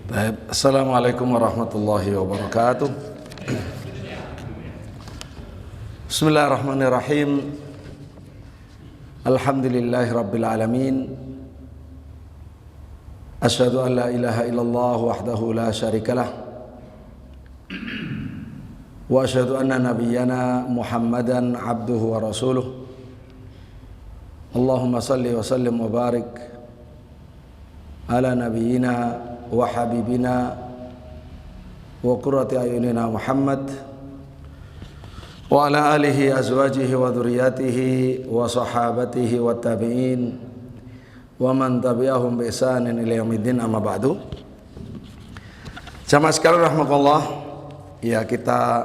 Baik, Assalamualaikum warahmatullahi wabarakatuh. Bismillahirrahmanirrahim. Alhamdulillahi rabbil alamin. Asyhadu an la ilaha illallah wahdahu la syarikalah. Wa asyhadu anna nabiyyana Muhammadan abduhu wa rasuluh. Allahumma salli wa sallim wa barik ala nabiyyina wa habibina wa qurrati ayunina Muhammad wa ala alihi azwajihi wa dhurriyyatihi wa sahabatihi wa tabi'in wa man tabi'ahum bi ihsanin ila yaumiddin, amma ba'du. Jamaah sekalian rahimakumullah, ya, kita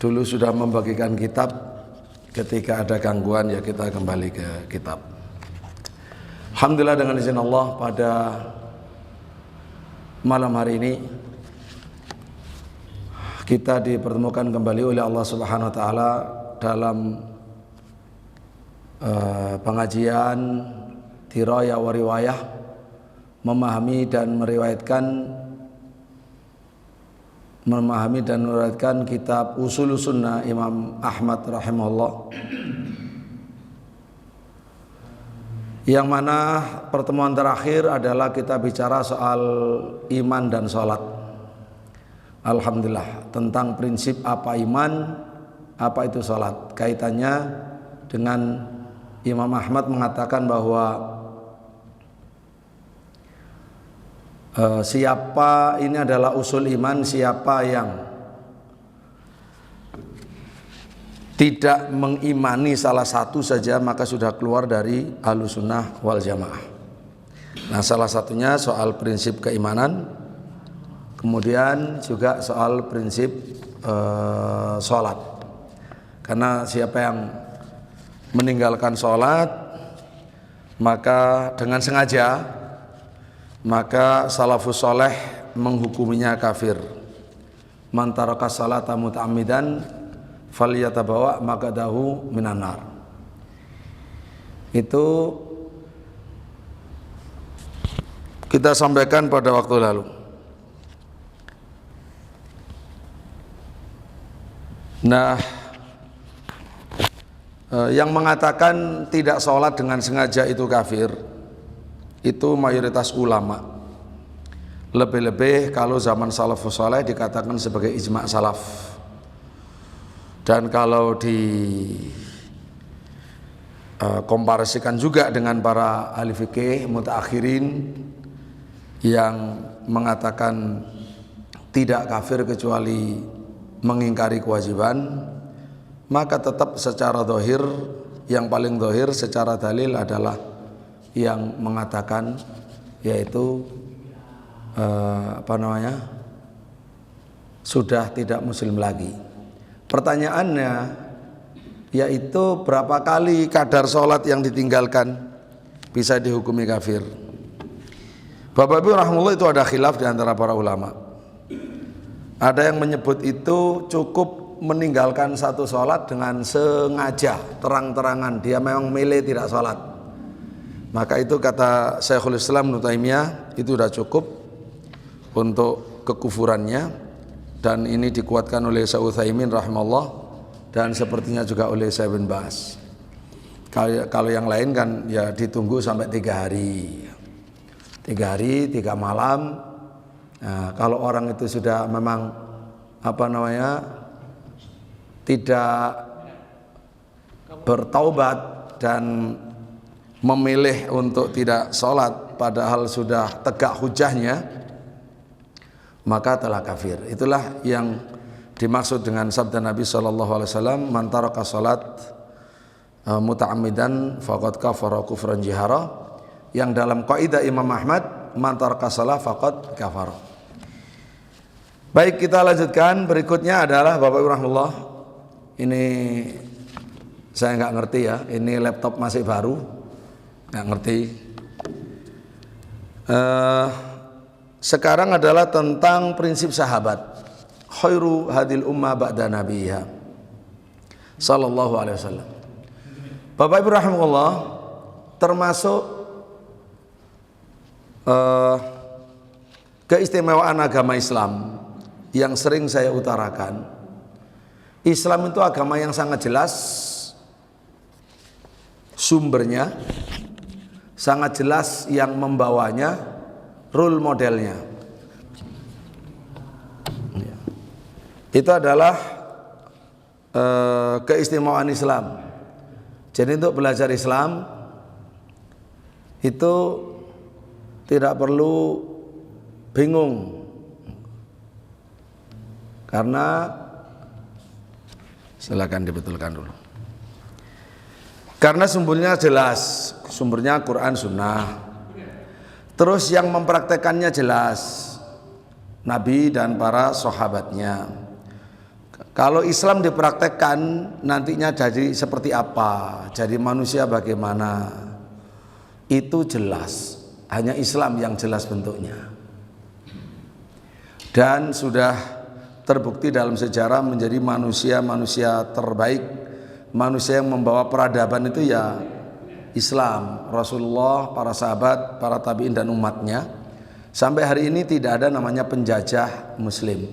dulu sudah membagikan kitab. Ketika ada gangguan, ya kita kembali ke kitab. Alhamdulillah, dengan izin Allah, pada malam hari ini kita dipertemukan kembali oleh Allah Subhanahu wa taala dalam pengajian diraya wa riwayah, memahami dan meriwayatkan kitab Ushulus Sunnah Imam Ahmad rahimahullah, yang mana pertemuan terakhir adalah kita bicara soal iman dan sholat. Alhamdulillah, tentang prinsip apa iman, apa itu sholat. Kaitannya dengan Imam Ahmad mengatakan bahwa siapa, ini adalah usul iman, siapa yang tidak mengimani salah satu saja maka sudah keluar dari Ahlussunnah wal Jamaah. Nah, salah satunya soal prinsip keimanan, kemudian juga soal prinsip sholat. Karena siapa yang meninggalkan sholat maka dengan sengaja, maka salafus soleh menghukuminya kafir. Man taraka salata muta'ammidan falyatabawa maqadahu minan nar. Itu kita sampaikan pada waktu lalu. Nah, yang mengatakan tidak sholat dengan sengaja itu kafir, itu mayoritas ulama. Lebih-lebih kalau zaman salafus saleh dikatakan sebagai ijma' salaf. Dan kalau komparasikan juga dengan para ahli fikih mutaakhirin yang mengatakan tidak kafir kecuali mengingkari kewajiban, maka tetap secara zahir, yang paling zahir secara dalil adalah yang mengatakan, yaitu sudah tidak muslim lagi. Pertanyaannya yaitu berapa kali kadar sholat yang ditinggalkan bisa dihukumi kafir. Bapak Ibu rahimahullah, itu ada khilaf di antara para ulama. Ada yang menyebut itu cukup meninggalkan satu sholat dengan sengaja, terang-terangan dia memang milih tidak sholat, maka itu kata Syekhul Islam Ibnu Taimiyah itu sudah cukup untuk kekufurannya. Dan ini dikuatkan oleh Syekh Utsaimin rahimahullah, dan sepertinya juga oleh Syekh bin Baz. Kalau yang lain kan ya ditunggu sampai 3 hari 3 malam. Nah, kalau orang itu sudah memang tidak bertaubat dan memilih untuk tidak sholat padahal sudah tegak hujahnya, maka telah kafir. Itulah yang dimaksud dengan sabda Nabi SAW, man taraka salat muta'ammidan faqad kafara kufran jihara, yang dalam kaidah Imam Ahmad, man taraka salat faqad kafara. Baik, kita lanjutkan. Berikutnya adalah Bapak Ibu rahimahullah, ini saya nggak ngerti ya, ini laptop masih baru, nggak ngerti. Sekarang adalah tentang prinsip sahabat. Khairu hadil ummah ba'da nabiyha sallallahu alaihi wasallam. Bapak Ibu rahimahullah, termasuk keistimewaan agama Islam yang sering saya utarakan, Islam itu agama yang sangat jelas sumbernya, sangat jelas yang membawanya, role modelnya. Itu adalah keistimewaan Islam. Jadi untuk belajar Islam itu tidak perlu bingung, karena silakan dibetulkan dulu. Karena sumbernya jelas, sumbernya Quran Sunnah. Terus yang mempraktekannya jelas, Nabi dan para sahabatnya. Kalau Islam dipraktekkan nantinya jadi seperti apa, jadi manusia bagaimana, itu jelas. Hanya Islam yang jelas bentuknya. Dan sudah terbukti dalam sejarah menjadi manusia-manusia terbaik, manusia yang membawa peradaban itu ya Islam, Rasulullah, para sahabat, para tabi'in dan umatnya. Sampai hari ini tidak ada namanya penjajah Muslim.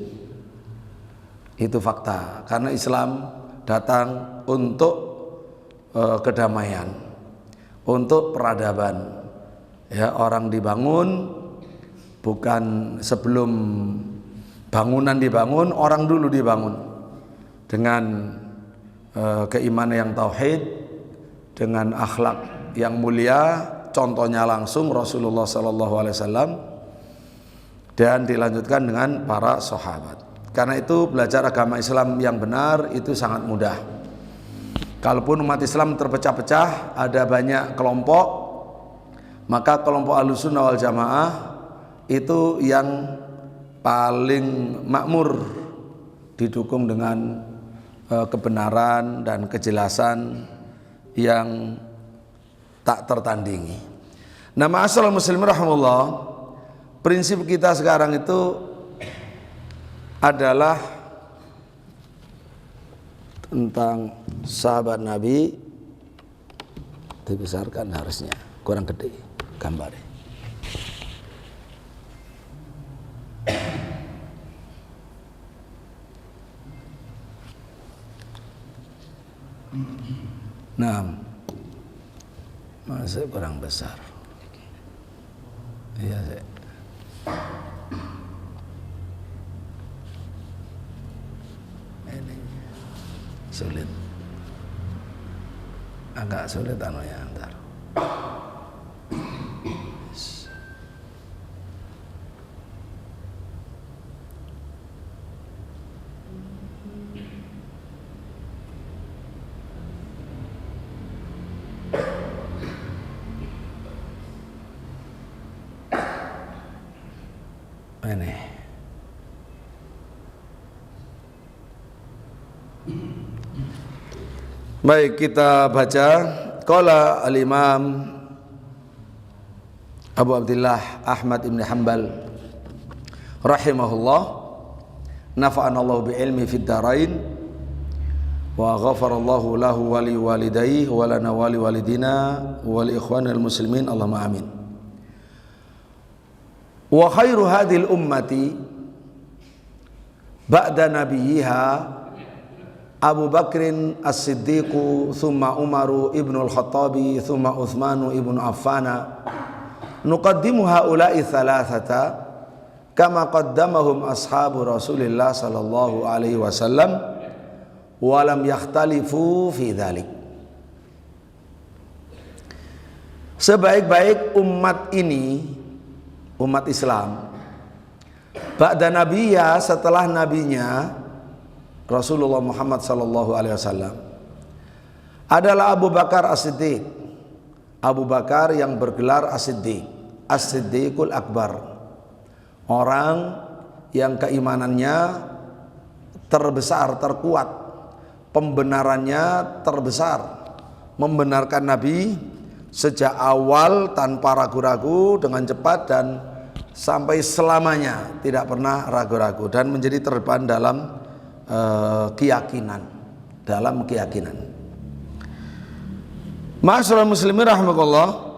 Itu fakta, karena Islam datang untuk kedamaian, untuk peradaban. Ya, orang dibangun bukan sebelum bangunan dibangun, orang dulu dibangun dengan keimanan yang tauhid, dengan akhlak yang mulia, contohnya langsung Rasulullah SAW, dan dilanjutkan dengan para sahabat. Karena itu belajar agama Islam yang benar itu sangat mudah. Kalaupun umat Islam terpecah-pecah, ada banyak kelompok, maka kelompok Ahlussunnah wal Jamaah itu yang paling makmur, didukung dengan kebenaran dan kejelasan yang tak tertandingi. Nah, ma'asyiral muslimin rahimahullah, prinsip kita sekarang itu adalah tentang sahabat Nabi, dibesarkan harusnya, kurang gede gambarnya. Nah, masih kurang besar. Iya, saya. Ini sulit, agak sulit anunya ntar. Ini baik, kita baca. Qala al-Imam Abu Abdullah Ahmad ibn Hanbal rahimahullah, nafa'anallahu bi'ilmi fid darain wa ghafarallahu lahu wa li walidayhi wa lana wa li walidina wa li ikhwanil muslimin, Allahumma amin. Wa khairu hadhil ummati ba'da nabiyyiha Abu Bakrin as-Siddiqu thumma Umaru ibnul Khattabi thumma Uthmanu ibnu Affana, nuqaddimu haula'i thalathata kama qaddamahum ashabu Rasulillah sallallahu alaihi wasallam wa lam yakhtalifu fi dhalik. Sebaik-baik umat ini, umat Islam, ba'da nabiyya, setelah nabinya Rasulullah Muhammad sallallahu alaihi wasallam, adalah Abu Bakar As-Siddiq. Abu Bakar yang bergelar As-Siddiq, As-Siddiqul Akbar, orang yang keimanannya terbesar, terkuat, pembenarannya terbesar, membenarkan Nabi sejak awal tanpa ragu-ragu, dengan cepat dan sampai selamanya tidak pernah ragu-ragu, dan menjadi terdepan dalam keyakinan, dalam keyakinan. Ma'asyiral muslimin rahimakumullah,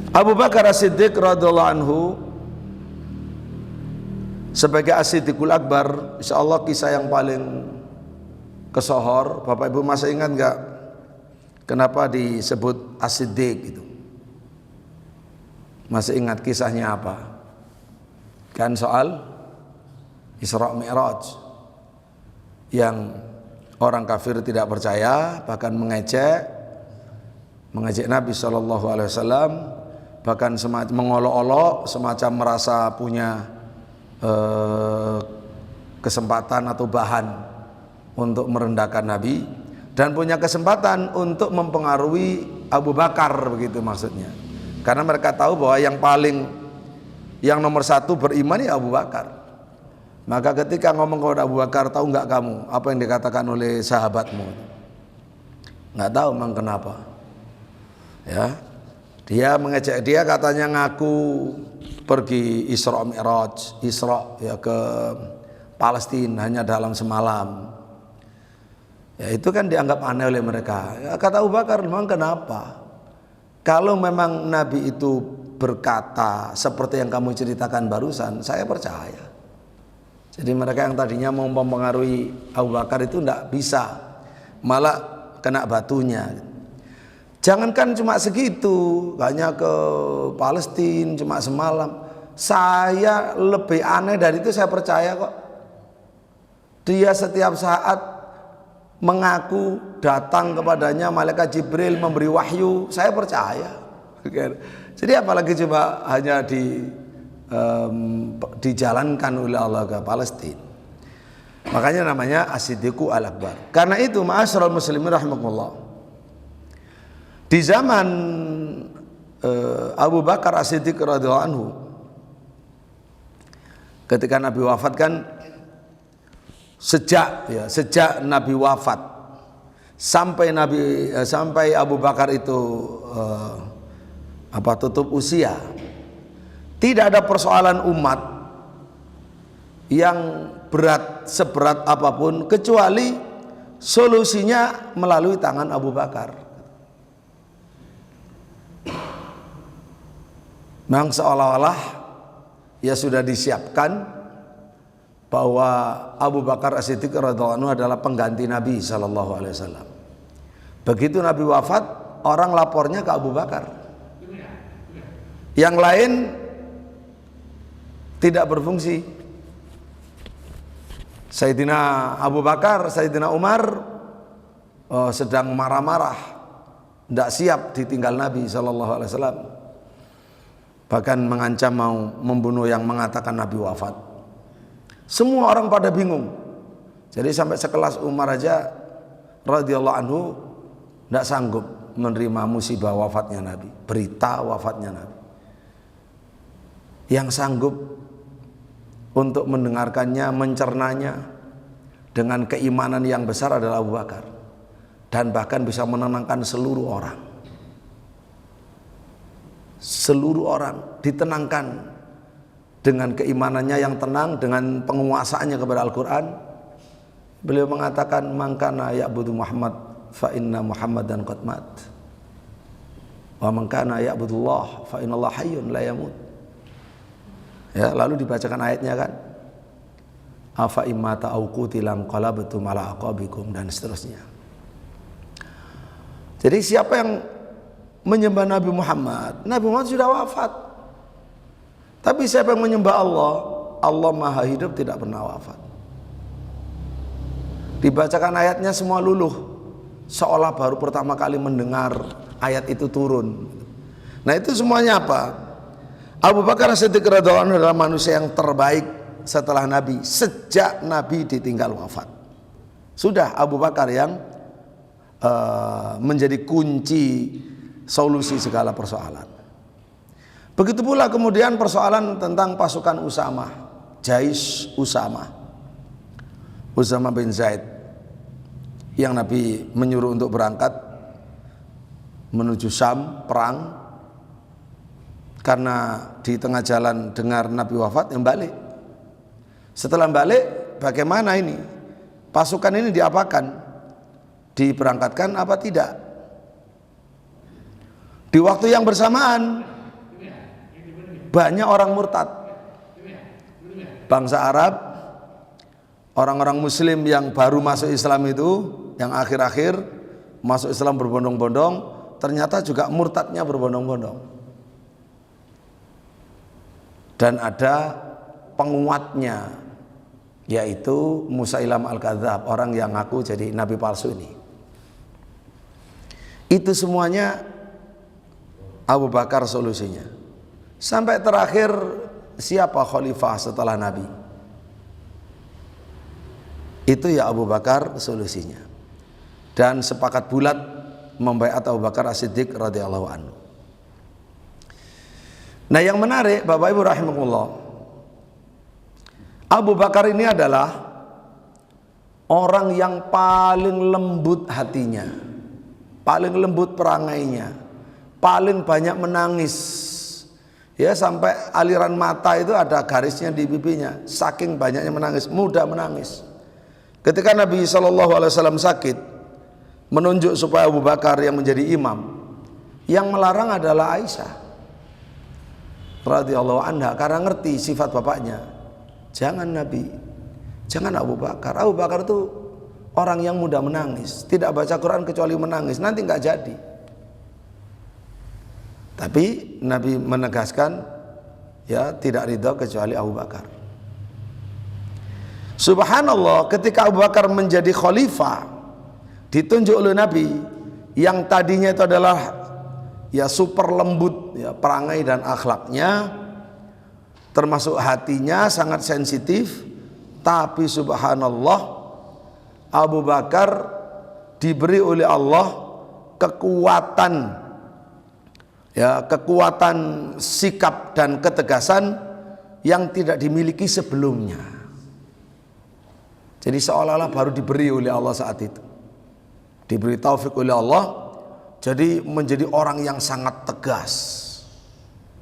Abu Bakar As-Siddiq radhiyallahu anhu sebagai As-Siddiqul Akbar, insyaallah kisah yang paling kesohor. Bapak Ibu masih ingat enggak kenapa disebut As-Siddiq itu? Masih ingat kisahnya apa? Kan soal Isra Mi'raj yang orang kafir tidak percaya, bahkan mengejek Nabi SAW, bahkan mengolok-olok, semacam merasa punya kesempatan atau bahan untuk merendahkan Nabi, dan punya kesempatan untuk mempengaruhi Abu Bakar, begitu maksudnya. Karena mereka tahu bahwa yang nomor satu beriman ya Abu Bakar. Maka ketika ngomong kepada Abu Bakar, tahu nggak kamu apa yang dikatakan oleh sahabatmu? Nggak tahu memang kenapa. Ya, dia mengejek, dia katanya ngaku pergi Isra Mi'raj, Isra ya ke Palestina hanya dalam semalam. Ya itu kan dianggap aneh oleh mereka. Ya, kata Abu Bakar, memang kenapa? Kalau memang Nabi itu berkata seperti yang kamu ceritakan barusan, saya percaya. Jadi mereka yang tadinya mau mempengaruhi Abu Bakar itu tidak bisa, malah kena batunya. Jangankan cuma segitu, hanya ke Palestina cuma semalam. Saya lebih aneh dari itu, saya percaya kok. Dia setiap saat mengaku datang kepadanya malaikat Jibril memberi wahyu, saya percaya. Jadi apalagi coba hanya dijalankan oleh Allah ke Palestina. Makanya namanya As-Siddiqul Akbar. Karena itu ma'asyiral muslimin rahimakumullah, di zaman Abu Bakar As-Siddiq radhiyallahu anhu, ketika Nabi wafat kan, sejak Nabi wafat sampai Abu Bakar itu tutup usia, tidak ada persoalan umat yang seberat apapun kecuali solusinya melalui tangan Abu Bakar. Memang seolah-olah ya sudah disiapkan bahwa Abu Bakar As-Siddiq radhiyallahu anhu adalah pengganti Nabi sallallahu alaihi wasallam. Begitu Nabi wafat, orang lapornya ke Abu Bakar. Yang lain tidak berfungsi. Sayyidina Abu Bakar, Sayyidina Umar sedang marah-marah, tidak siap ditinggal Nabi sallallahu alaihi wasallam. Bahkan mengancam mau membunuh yang mengatakan Nabi wafat. Semua orang pada bingung. Jadi sampai sekelas Umar aja radhiyallahu anhu tidak sanggup menerima musibah wafatnya Nabi, berita wafatnya Nabi. Yang sanggup untuk mendengarkannya, mencernanya dengan keimanan yang besar adalah Abu Bakar, dan bahkan bisa menenangkan seluruh orang. Seluruh orang ditenangkan dengan keimanannya yang tenang, dengan penguasaannya kepada Al-Quran. Beliau mengatakan, man kana ya'budu Muhammad fa inna Muhammadan qad mat, wa man kana ya'budullah fa innallaha hayyun la yamut. Ya, lalu dibacakan ayatnya kan, afa immata au qutilan qalabtum ala aqabikum, dan seterusnya. Jadi siapa yang menyembah Nabi Muhammad, Nabi Muhammad sudah wafat. Tapi siapa yang menyembah Allah, Allah maha hidup, tidak pernah wafat. Dibacakan ayatnya semua luluh, seolah baru pertama kali mendengar ayat itu turun. Nah itu semuanya apa? Abu Bakar As-Siddiq radhiyallahu anhu adalah manusia yang terbaik setelah Nabi, sejak Nabi ditinggal wafat. Sudah Abu Bakar yang menjadi kunci solusi segala persoalan. Begitu pula kemudian persoalan tentang pasukan Usamah, Jais Usamah bin Zaid, yang Nabi menyuruh untuk berangkat menuju Syam perang. Karena di tengah jalan dengar Nabi wafat, yang balik. Setelah balik, bagaimana ini? Pasukan ini diapakan? Diberangkatkan apa tidak? Di waktu yang bersamaan, banyak orang murtad. Bangsa Arab, orang-orang muslim yang baru masuk Islam itu, yang akhir-akhir masuk Islam berbondong-bondong, ternyata juga murtadnya berbondong-bondong. Dan ada penguatnya, yaitu Musailam al-Kadzab, orang yang ngaku jadi nabi palsu ini. Itu semuanya Abu Bakar solusinya. Sampai terakhir, siapa khalifah setelah Nabi? Itu ya Abu Bakar solusinya. Dan sepakat bulat membaiat Abu Bakar As-Siddiq radhiyallahu anhu. Nah, yang menarik Bapak Ibu rahimakumullah, Abu Bakar ini adalah orang yang paling lembut hatinya, paling lembut perangainya, paling banyak menangis. Ya, sampai aliran mata itu ada garisnya di pipinya, saking banyaknya menangis, mudah menangis. Ketika Nabi SAW sakit, menunjuk supaya Abu Bakar yang menjadi imam, yang melarang adalah Aisyah radhiyallahu anha, karena ngerti sifat bapaknya. Jangan Nabi, jangan Abu Bakar. Abu Bakar itu orang yang mudah menangis, tidak baca Quran kecuali menangis, nanti nggak jadi. Tapi Nabi menegaskan, ya, tidak ridho kecuali Abu Bakar. Subhanallah, ketika Abu Bakar menjadi khalifah, ditunjuk oleh Nabi yang tadinya itu adalah ya super lembut, ya, perangai dan akhlaknya, termasuk hatinya sangat sensitif. Tapi subhanallah, Abu Bakar diberi oleh Allah kekuatan, ya, kekuatan sikap dan ketegasan yang tidak dimiliki sebelumnya. Jadi seolah-olah baru diberi oleh Allah saat itu, diberi taufik oleh Allah, jadi menjadi orang yang sangat tegas.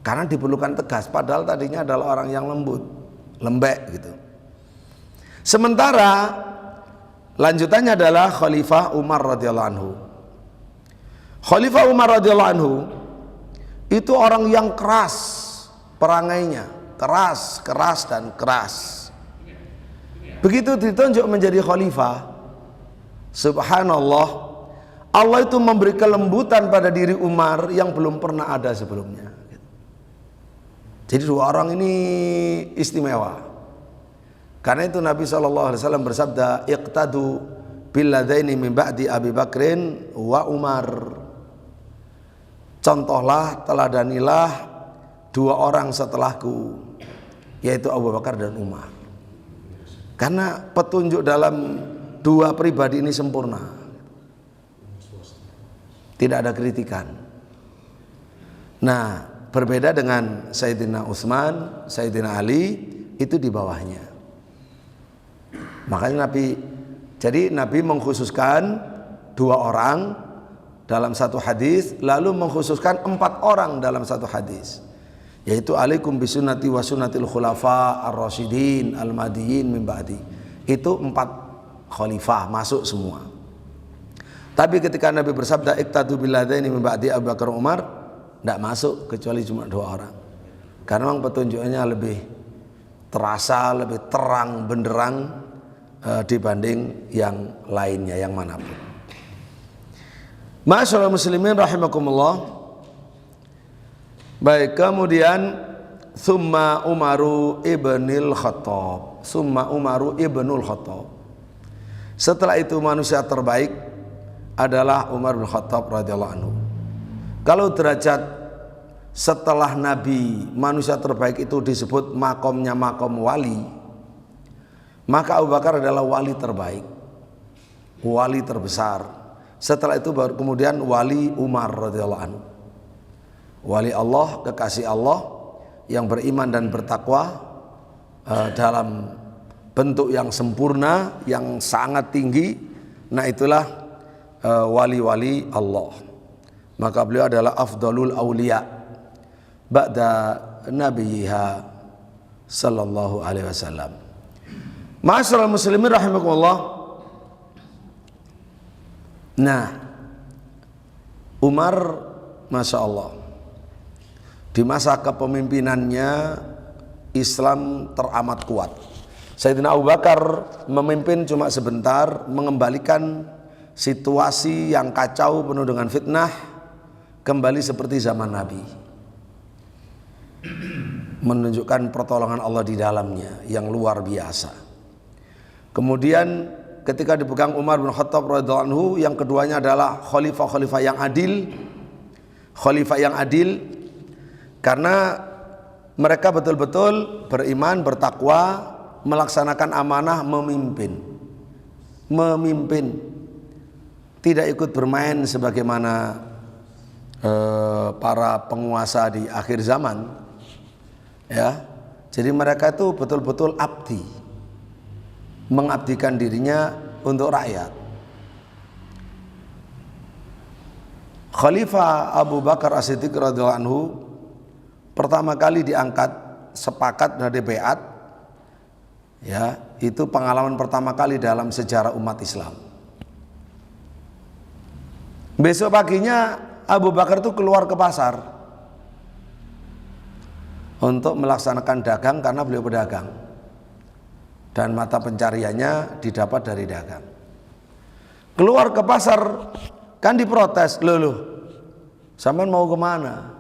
Karena diperlukan tegas, padahal tadinya adalah orang yang lembut, lembek gitu. Sementara lanjutannya adalah Khalifah Umar radhiyallahu anhu. Khalifah Umar radhiyallahu anhu itu orang yang keras perangainya, keras dan keras. Begitu ditunjuk menjadi khalifah, subhanallah, Allah itu memberi kelembutan pada diri Umar yang belum pernah ada sebelumnya. Jadi dua orang ini istimewa. Karena itu Nabi SAW bersabda, iqtadu billadaini min ba'di Abi Bakrin wa Umar. Contohlah, teladanilah dua orang setelahku, yaitu Abu Bakar dan Umar. Karena petunjuk dalam dua pribadi ini sempurna, tidak ada kritikan. Nah, berbeda dengan Sayyidina Utsman, Sayyidina Ali, itu di bawahnya. Makanya Nabi mengkhususkan dua orang dalam satu hadis, lalu mengkhususkan 4 orang dalam satu hadis, yaitu alaikum bisunnati wa sunnatil khulafa ar-rasyidin al-mahdiyyin min ba'di. Itu 4 khalifah masuk semua. Tapi ketika Nabi bersabda iqtadu billadaini min ba'di Abu Bakar Umar, tidak masuk kecuali cuma 2 orang. Karena memang petunjuknya lebih terasa, lebih terang benderang dibanding yang lainnya, yang manapun. Ma'asyiral muslimin rahimakumullah. Baik, kemudian summa Umaru ibnul Khattab. Summa Umaru ibnul Khattab. Setelah itu manusia terbaik adalah Umar bin Khattab radhiyallahu anhu. Kalau derajat setelah Nabi, manusia terbaik itu disebut makomnya makom wali, maka Abu Bakar adalah wali terbaik, wali terbesar. Setelah itu baru kemudian wali Umar radhiyallahu anhu, wali Allah, kekasih Allah yang beriman dan bertakwa dalam bentuk yang sempurna, yang sangat tinggi. Nah, itulah wali-wali Allah. Maka beliau adalah afdalul auliya ba'da nabiyha sallallahu alaihi wasallam. Ma'asyiral muslimin rahimakumullah. Nah, Umar, masya Allah, Di masa kepemimpinannya Islam teramat kuat. Sayyidina Abu Bakar memimpin cuma sebentar, mengembalikan situasi yang kacau penuh dengan fitnah kembali seperti zaman Nabi, menunjukkan pertolongan Allah di dalamnya yang luar biasa. Kemudian ketika dipegang Umar bin Khattab radhiyallahu anhu, yang keduanya adalah khalifah yang adil, karena mereka betul-betul beriman, bertakwa, melaksanakan amanah, memimpin, tidak ikut bermain sebagaimana para penguasa di akhir zaman, ya. Jadi mereka itu betul-betul abdi, mengabdikan dirinya untuk rakyat. Khalifah Abu Bakar As-Siddiq radhiyallahu anhu pertama kali diangkat, sepakat dari baiat, ya, itu pengalaman pertama kali dalam sejarah umat Islam. Besok paginya Abu Bakar itu keluar ke pasar untuk melaksanakan dagang, karena beliau pedagang dan mata pencariannya didapat dari dagang. Keluar ke pasar kan diprotes, loh sampean mau kemana?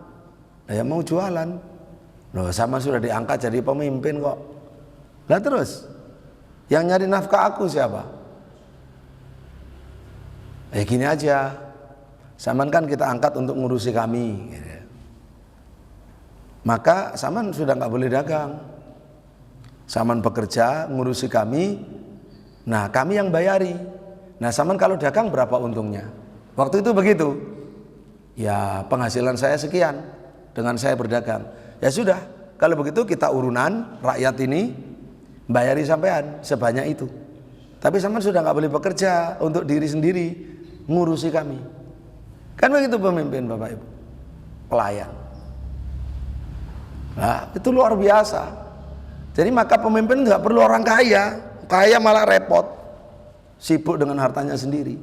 Ya mau jualan. Loh sama sudah diangkat jadi pemimpin kok. Lah terus yang nyari nafkah aku siapa? Gini aja, saman kan kita angkat untuk ngurusi kami, gitu. Maka saman sudah nggak boleh dagang. Saman bekerja ngurusi kami, nah kami yang bayari. Nah saman kalau dagang berapa untungnya? Waktu itu begitu. Ya penghasilan saya sekian dengan saya berdagang. Ya sudah, kalau begitu kita urunan, rakyat ini bayari sampean sebanyak itu. Tapi saman sudah nggak boleh bekerja untuk diri sendiri, ngurusi kami. Kan begitu pemimpin Bapak Ibu, pelayan. Nah, itu luar biasa. Jadi maka pemimpin nggak perlu orang kaya, kaya malah repot, sibuk dengan hartanya sendiri.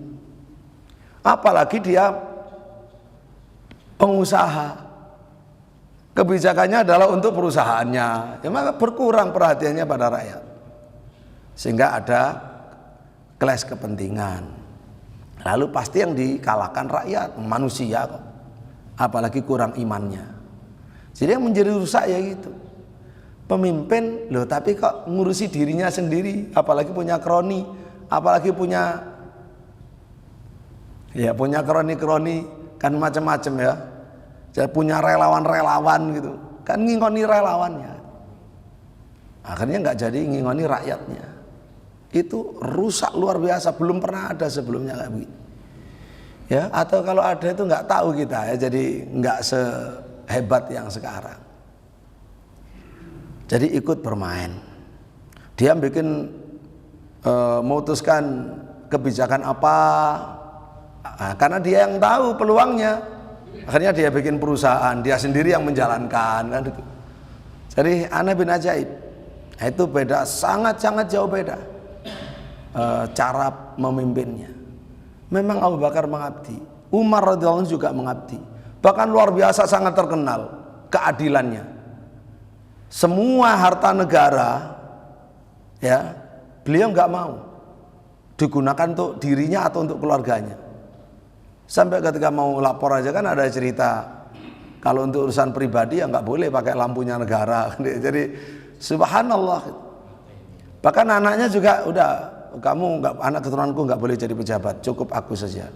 Apalagi dia pengusaha, kebijakannya adalah untuk perusahaannya, ya maka berkurang perhatiannya pada rakyat, sehingga ada clash kepentingan. Lalu pasti yang dikalahkan rakyat, manusia kok, apalagi kurang imannya. Jadi yang menjadi rusak ya gitu, pemimpin loh tapi kok ngurusi dirinya sendiri, apalagi punya kroni, apalagi punya kroni kan macam-macam ya. Jadi punya relawan gitu, kan ngingoni relawannya, akhirnya nggak jadi ngingoni rakyatnya. Itu rusak luar biasa, belum pernah ada sebelumnya kayak begitu. Ya, atau kalau ada itu nggak tahu kita ya, jadi nggak sehebat yang sekarang. Jadi ikut bermain, dia bikin memutuskan kebijakan apa, karena dia yang tahu peluangnya, akhirnya dia bikin perusahaan, dia sendiri yang menjalankan kan itu. Jadi aneh bin ajaib, itu beda, sangat jauh beda cara memimpinnya. Memang Abu Bakar mengabdi, Umar radhiyallahu anhu juga mengabdi, bahkan luar biasa sangat terkenal keadilannya. Semua harta negara ya beliau nggak mau digunakan untuk dirinya atau untuk keluarganya. Sampai ketika mau lapor aja kan ada cerita, kalau untuk urusan pribadi ya nggak boleh pakai lampunya negara. Jadi subhanallah. Bahkan anaknya juga udah, kamu nggak, anak keturunanku nggak boleh jadi pejabat, cukup aku saja.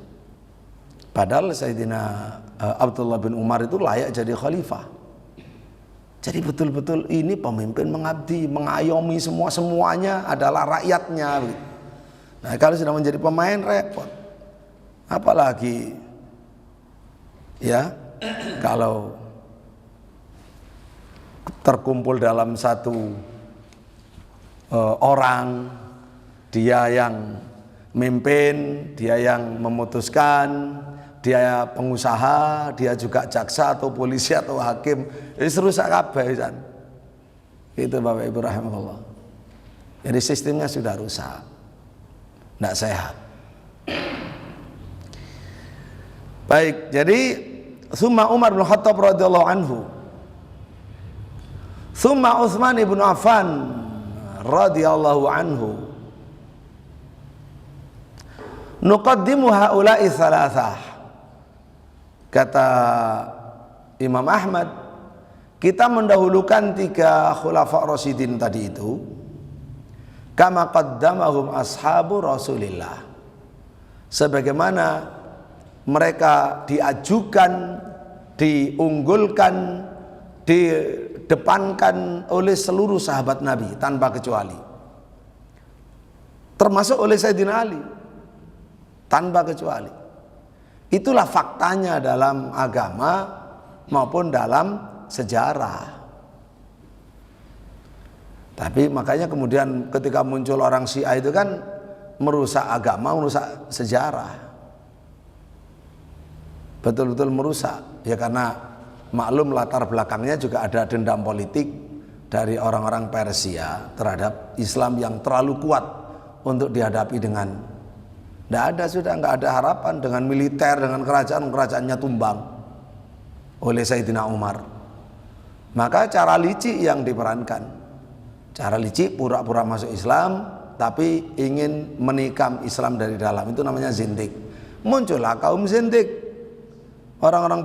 Padahal Sayyidina Abdullah bin Umar itu layak jadi khalifah. Jadi betul-betul ini pemimpin mengabdi, mengayomi semuanya adalah rakyatnya. Nah kalau sudah menjadi pemain repot. Apalagi ya kalau terkumpul dalam satu orang, dia yang mimpin, dia yang memutuskan, dia pengusaha, dia juga jaksa atau polisi atau hakim, ini rusak kabeh kan. Itu Bapak Ibu rahimahullah. Jadi sistemnya sudah rusak, tidak sehat. Baik, jadi Summa Umar bin Khattab radhiyallahu anhu, Tsumma Utsman ibn Affan radhiyallahu anhu. Nuqaddimu haula'i thalathah. Kata Imam Ahmad, kita mendahulukan 3 khulafa rasyidin tadi itu kama qaddamahum ashabu Rasulillah, sebagaimana mereka diajukan, diunggulkan, didepankan oleh seluruh sahabat Nabi tanpa kecuali, termasuk oleh Sayyidina Ali tanpa kecuali. Itulah faktanya dalam agama maupun dalam sejarah. Tapi makanya kemudian ketika muncul orang Syiah itu kan merusak agama, merusak sejarah, betul-betul merusak. Ya karena maklum latar belakangnya juga ada dendam politik dari orang-orang Persia terhadap Islam yang terlalu kuat untuk dihadapi dengan, nggak ada harapan dengan militer, dengan kerajaannya tumbang oleh Sayyidina Umar. Maka cara licik yang diperankan, cara licik pura-pura masuk Islam tapi ingin menikam Islam dari dalam, itu namanya zindik. Muncullah kaum zindik, orang-orang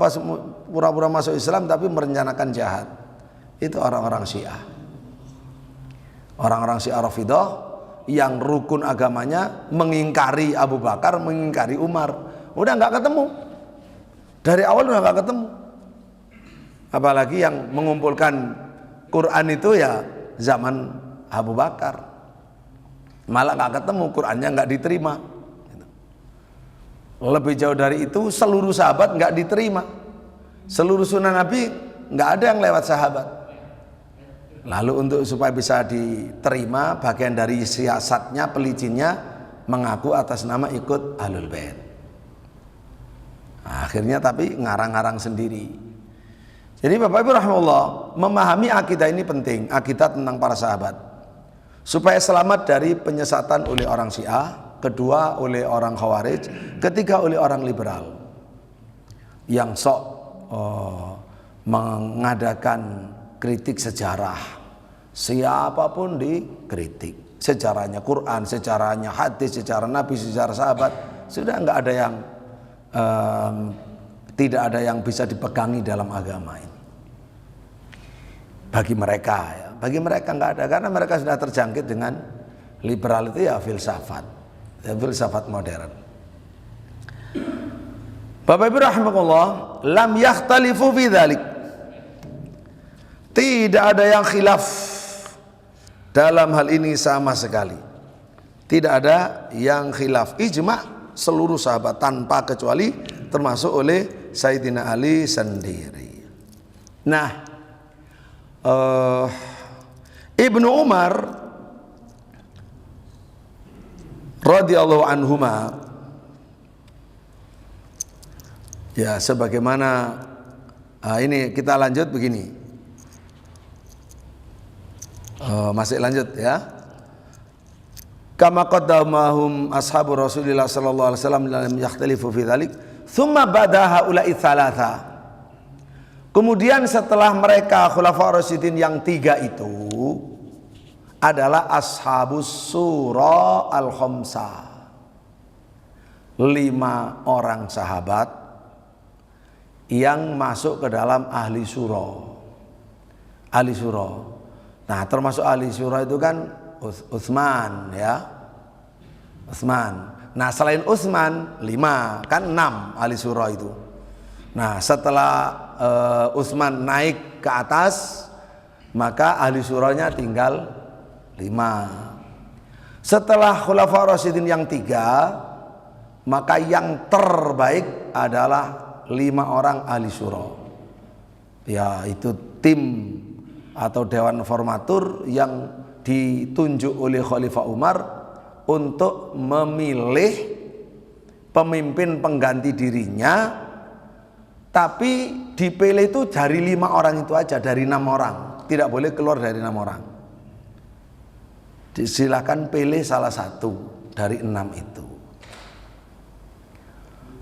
pura-pura masuk Islam tapi merencanakan jahat. Itu orang-orang Syiah. Orang-orang Syiah Rafidhah yang rukun agamanya mengingkari Abu Bakar, mengingkari Umar. Udah nggak ketemu. Dari awal udah nggak ketemu. Apalagi yang mengumpulkan Quran itu ya zaman Abu Bakar. Malah nggak ketemu, Qurannya nggak diterima. Lebih jauh dari itu, seluruh sahabat nggak diterima. Seluruh sunnah Nabi nggak ada yang lewat sahabat. Lalu untuk supaya bisa diterima, bagian dari siasatnya, pelicinnya, mengaku atas nama ikut Ahlul Bait. Akhirnya tapi ngarang-ngarang sendiri. Jadi Bapak Ibu rahimahullah, memahami akidah ini penting, akidah tentang para sahabat, supaya selamat dari penyesatan oleh orang Syiah, kedua oleh orang Khawarij, ketiga oleh orang liberal yang sok mengadakan kritik sejarah. Siapapun dikritik, sejarahnya Quran, sejarahnya hadis, sejarah Nabi, sejarah sahabat, sudah nggak ada yang tidak ada yang bisa dipegangi dalam agama ini. Bagi mereka ya, bagi mereka nggak ada, karena mereka sudah terjangkit dengan liberal itu ya filsafat, filsafat modern. Bapak Ibu rahimakumullah, lam yakhtalifu fi dzalik. Tidak ada yang khilaf dalam hal ini sama sekali. Tidak ada yang khilaf, ijma seluruh sahabat tanpa kecuali, termasuk oleh Sayyidina Ali sendiri. Nah, Ibnu Umar radhiyallahu anhuma, ya sebagaimana ini kita lanjut begini, masih lanjut ya. Kama qaddamahum ashabu Rasulillah sallallahu alaihi wasallam lam yakhtalifu fi dzalik, tsumma bada haula'i tsalatsa. Kemudian setelah mereka khulafa rasyidin yang 3 itu adalah ashabus surah al-khamsah, 5 orang sahabat yang masuk ke dalam ahli surah. Ahli surah. Nah, termasuk ahli surah itu kan Utsman ya. Utsman. Nah, selain Utsman 5, kan 6 ahli surah itu. Nah, setelah Utsman naik ke atas, maka ahli surahnya tinggal 5. Setelah khulafa rasyidin yang 3, maka yang terbaik adalah 5 orang ahli surah. Ya, itu tim atau dewan formatur yang ditunjuk oleh Khalifah Umar untuk memilih pemimpin pengganti dirinya. Tapi dipilih itu dari 5 orang itu aja, dari 6 orang, tidak boleh keluar dari 6 orang. Silakan pilih salah satu dari 6 itu.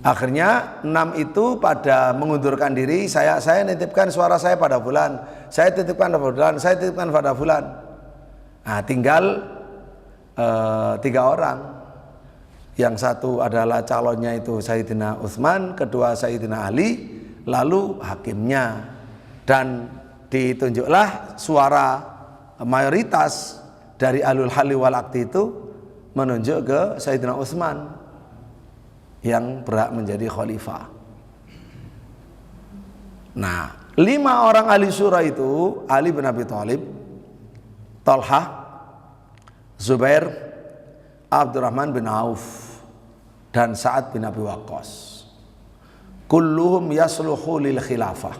Akhirnya 6 itu pada mengundurkan diri, saya nitipkan suara saya pada fulan, saya titipkan pada fulan, saya titipkan pada fulan. Nah, tinggal 3 orang. Yang satu adalah calonnya itu Sayyidina Utsman, kedua Sayyidina Ali, lalu hakimnya. Dan ditunjuklah suara mayoritas dari ahlul halli wal aqdi itu menunjuk ke Sayyidina Utsman yang berhak menjadi khalifah. Nah, 5 orang ahli syura itu Ali bin Abi Thalib, Talhah, Zubair, Abdurrahman bin Auf, dan Sa'ad bin Abi Waqqas. Kulluhum yasluhu lil khilafah.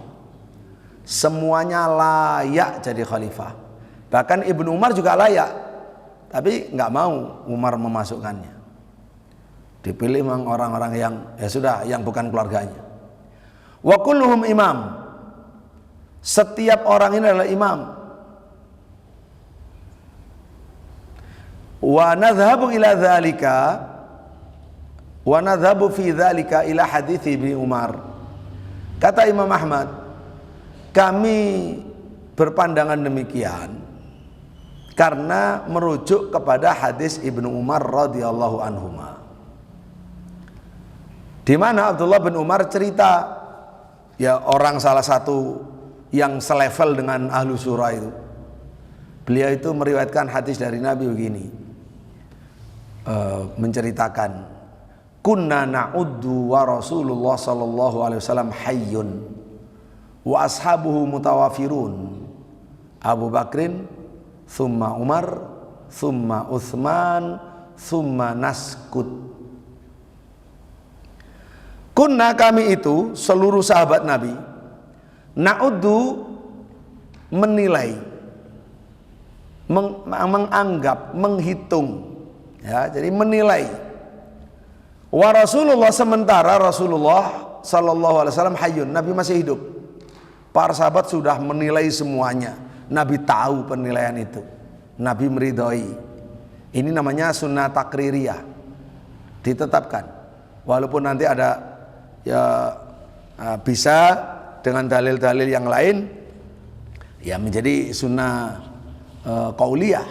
Semuanya layak jadi khalifah. Bahkan Ibnu Umar juga layak, tapi nggak mau Umar memasukkannya. Dipilih memang orang-orang yang ya sudah, yang bukan keluarganya. Wa kulluhum imam. Setiap orang ini adalah imam. Wa nadhhabu ila dzalika wa nadhhabu fi dzalika ila hadits Ibnu Umar. Kata Imam Ahmad, kami berpandangan demikian karena merujuk kepada hadis Ibnu Umar radhiyallahu anhuma, di mana Abdullah bin Umar cerita, ya orang salah satu yang selevel dengan ahlu syura itu. Beliau itu meriwayatkan hadis dari Nabi begini, menceritakan, kunna na'uddu wa Rasulullah sallallahu alaihi wasallam hayyun wa ashabuhu mutawafirun, Abu Bakrin, thumma Umar, thumma Utsman, thumma naskut. Kunna, kami itu seluruh sahabat Nabi, na'uddu, menilai, menganggap, menghitung, ya, jadi menilai. Wa Rasulullah, sementara Rasulullah sallallahu alaihi wasallam hayyun, Nabi masih hidup. Para sahabat sudah menilai semuanya. Nabi tahu penilaian itu. Nabi meridhoi. Ini namanya sunnah takririyah, ditetapkan. Walaupun nanti ada ya bisa dengan dalil-dalil yang lain ya menjadi sunnah qauliyah.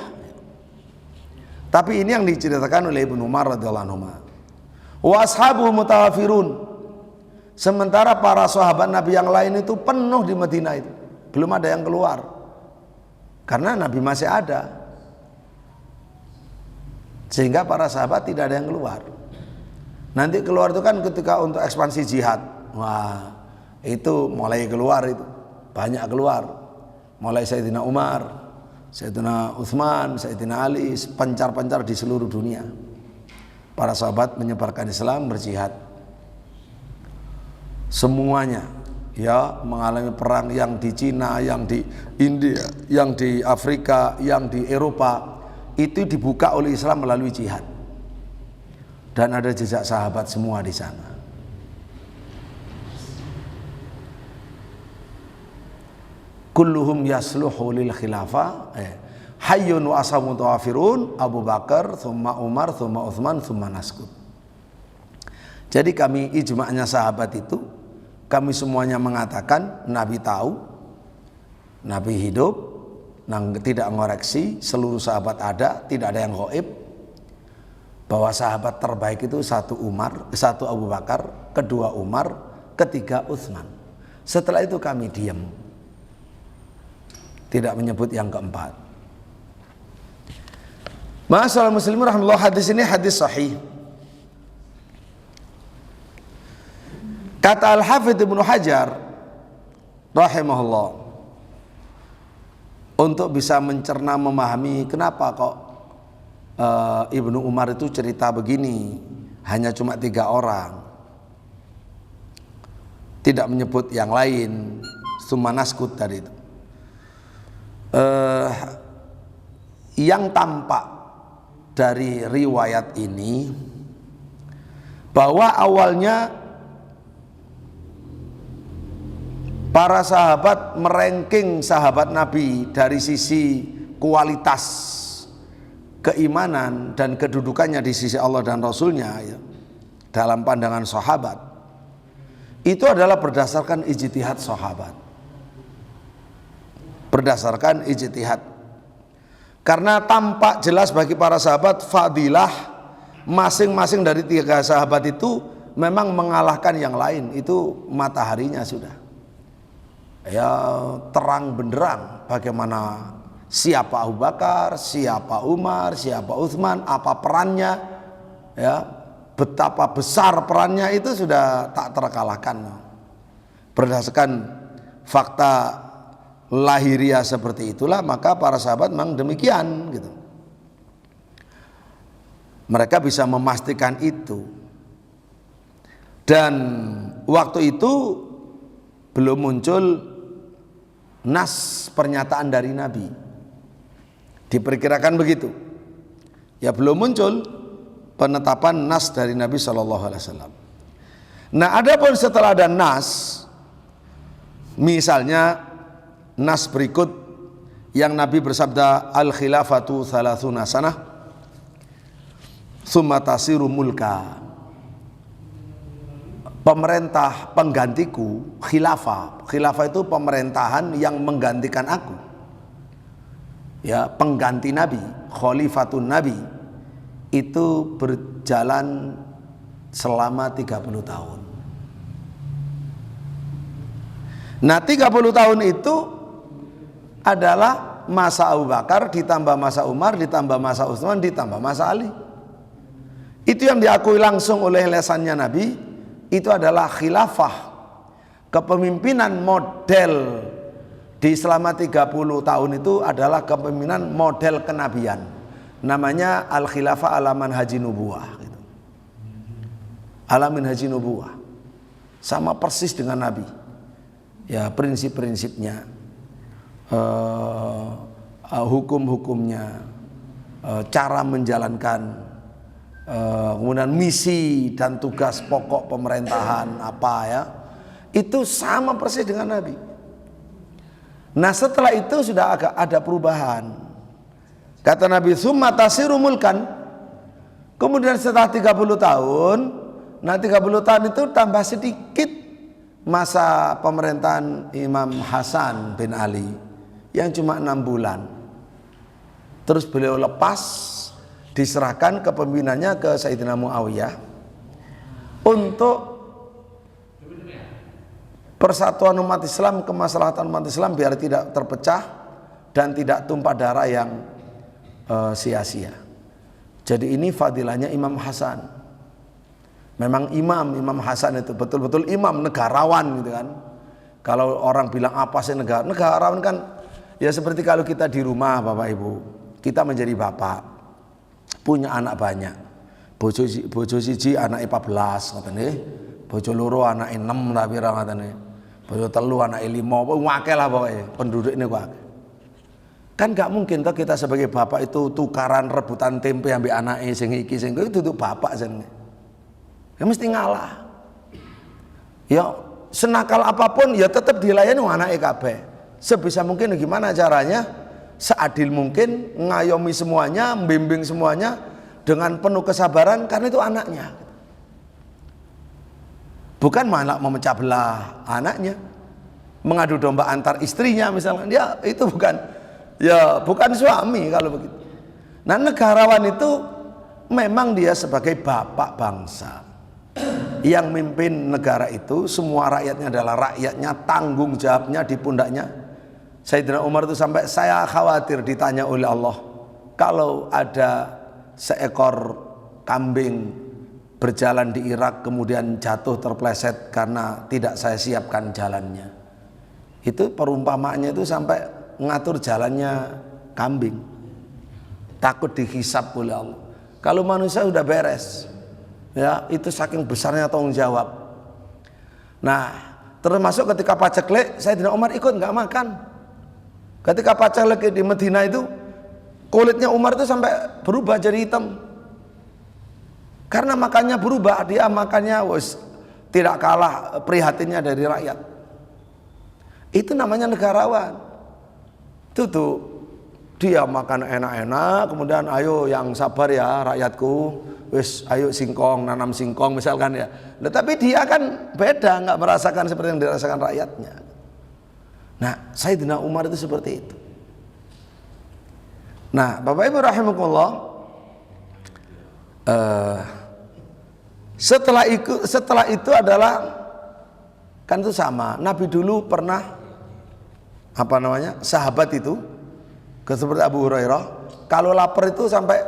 Tapi ini yang diceritakan oleh Ibnu Umar radhiyallahu anhu. Wa ashabu mutawafirun. Sementara para sahabat Nabi yang lain itu penuh di Madinah itu. Belum ada yang keluar. Karena Nabi masih ada. Sehingga para sahabat tidak ada yang keluar. Nanti keluar itu kan ketika untuk ekspansi jihad. Wah, itu mulai keluar itu. Banyak keluar. Mulai Sayyidina Umar, Sayyidina Utsman, Sayyidina Ali, pencar-pencar di seluruh dunia. Para sahabat menyebarkan Islam, berjihad. Semuanya ya mengalami perang, yang di Cina, yang di India, yang di Afrika, yang di Eropa, itu dibuka oleh Islam melalui jihad. Dan ada jejak sahabat semua di sana. Kulluhum yasluhu lil khilafah, hayyun wa ashabu mutawafirun, Abu Bakar, thumma Umar, thumma Utsman, thumma naskut. Jadi kami ijma'nya sahabat itu, kami semuanya mengatakan Nabi tahu, Nabi hidup, tidak ngoreksi, seluruh sahabat ada, tidak ada yang ghaib. Bahwa sahabat terbaik itu satu Abu Bakar, kedua Umar, ketiga Utsman. Setelah itu kami diam, tidak menyebut yang keempat. Ma'asyiral muslimin rahimakumullah, hadis ini hadis sahih. Kata Al-Hafidz Ibnu Hajar rahimahullah, untuk bisa mencerna, memahami kenapa kok Ibnu Umar itu cerita begini, hanya cuma 3 orang, tidak menyebut yang lain, sumanaskut tadi itu. Yang tampak dari riwayat ini bahwa awalnya para sahabat meranking sahabat Nabi dari sisi kualitas keimanan dan kedudukannya di sisi Allah dan Rasulnya, ya. dalam pandangan sahabat itu adalah berdasarkan ijtihad sahabat. Berdasarkan ijtihad. Karena tampak jelas bagi para sahabat fadilah masing-masing dari 3 sahabat itu memang mengalahkan yang lain. Itu mataharinya sudah. Ya terang benderang bagaimana siapa Abu Bakar, siapa Umar, siapa Utsman, apa perannya, ya betapa besar perannya itu sudah tak terkalahkan. Berdasarkan fakta lahiriah seperti itulah, maka para sahabat memang demikian gitu. Mereka bisa memastikan itu. Dan waktu itu belum muncul nas pernyataan dari Nabi. Diperkirakan begitu. Ya belum muncul penetapan nas dari Nabi Shallallahu Alaihi Wasallam. Nah, adapun setelah ada nas, misalnya nas berikut yang Nabi bersabda al khilafatu thalathuna sanah tsumma tasiru mulka. Pemerintah penggantiku, khilafah. Khilafah itu pemerintahan yang menggantikan aku. Ya, pengganti Nabi, khalifatun Nabi itu berjalan selama 30 tahun. Nah, 30 tahun itu adalah masa Abu Bakar ditambah masa Umar ditambah masa Utsman ditambah masa Ali. Itu yang diakui langsung oleh lesannya Nabi. Itu adalah khilafah, kepemimpinan model di selama 30 tahun itu adalah kepemimpinan model kenabian. Namanya al-khilafah ala manhaji nubuwah gitu. Ala manhaji nubuwah. Sama persis dengan Nabi. Ya, prinsip-prinsipnya, hukum-hukumnya, cara menjalankan, kemudian misi dan tugas pokok pemerintahan apa ya, itu sama persis dengan Nabi. Nah, setelah itu sudah agak ada perubahan. Kata Nabi, summa tasiru mulkan. Kemudian setelah 30 tahun, nah 30 tahun itu tambah sedikit masa pemerintahan Imam Hasan bin Ali yang cuma 6 bulan. Terus beliau lepas, diserahkan kepemimpinannya ke Sayyidina Muawiyah untuk persatuan umat Islam, kemaslahatan umat Islam biar tidak terpecah dan tidak tumpah darah yang sia-sia. Jadi ini fadilahnya Imam Hasan. Memang Imam Hasan itu betul-betul imam, negarawan gitu kan. Kalau orang bilang apa sih negarawan kan ya seperti kalau kita di rumah Bapak Ibu, kita menjadi bapak, punya anak banyak, bojo siji anake 14 katane, bojo loro anake 6 tapi ora katane, bojo telu anake 5, akeh lah pokoke pendudukne kok akeh. Kan gak mungkin toh kita sebagai bapak itu tukaran rebutan tempe ambek anake sing iki sing kuwi duduk bapak jenenge. Ya mesti ngalah. Ya senakal apapun ya tetap dilayani anake kabeh. Sebisa mungkin gimana caranya? Seadil mungkin ngayomi semuanya, membimbing semuanya dengan penuh kesabaran karena itu anaknya. Bukan malah memecah belah anaknya, mengadu domba antar istrinya misalnya. Dia itu bukan suami kalau begitu. Nah, negarawan itu memang dia sebagai bapak bangsa yang mimpin negara itu, semua rakyatnya adalah rakyatnya, tanggung jawabnya di pundaknya. Sayyidina Umar itu sampai saya khawatir ditanya oleh Allah, kalau ada seekor kambing berjalan di Irak kemudian jatuh terpleset karena tidak saya siapkan jalannya. Itu perumpamaannya itu sampai ngatur jalannya kambing. Takut dihisab oleh Allah. Kalau manusia sudah beres. Ya, itu saking besarnya tanggung jawab. Nah, termasuk ketika paceklik, Sayyidina Umar ikut nggak makan. Ketika paceklik di Medina itu, kulitnya Umar itu sampai berubah jadi hitam. Karena makannya berubah, dia makannya tidak kalah prihatinnya dari rakyat. Itu namanya negarawan. Itu tuh Dia makan enak-enak, kemudian ayo yang sabar ya rakyatku, wis ayo singkong, nanam singkong misalkan ya. Nah, tapi dia kan beda, nggak merasakan seperti yang dirasakan rakyatnya. Nah, Sayyidina Umar itu seperti itu. Nah, Bapak Ibu rahimakumullah, setelah itu adalah kan itu sama. Nabi dulu pernah sahabat itu seperti Abu Hurairah, kalau lapar itu sampai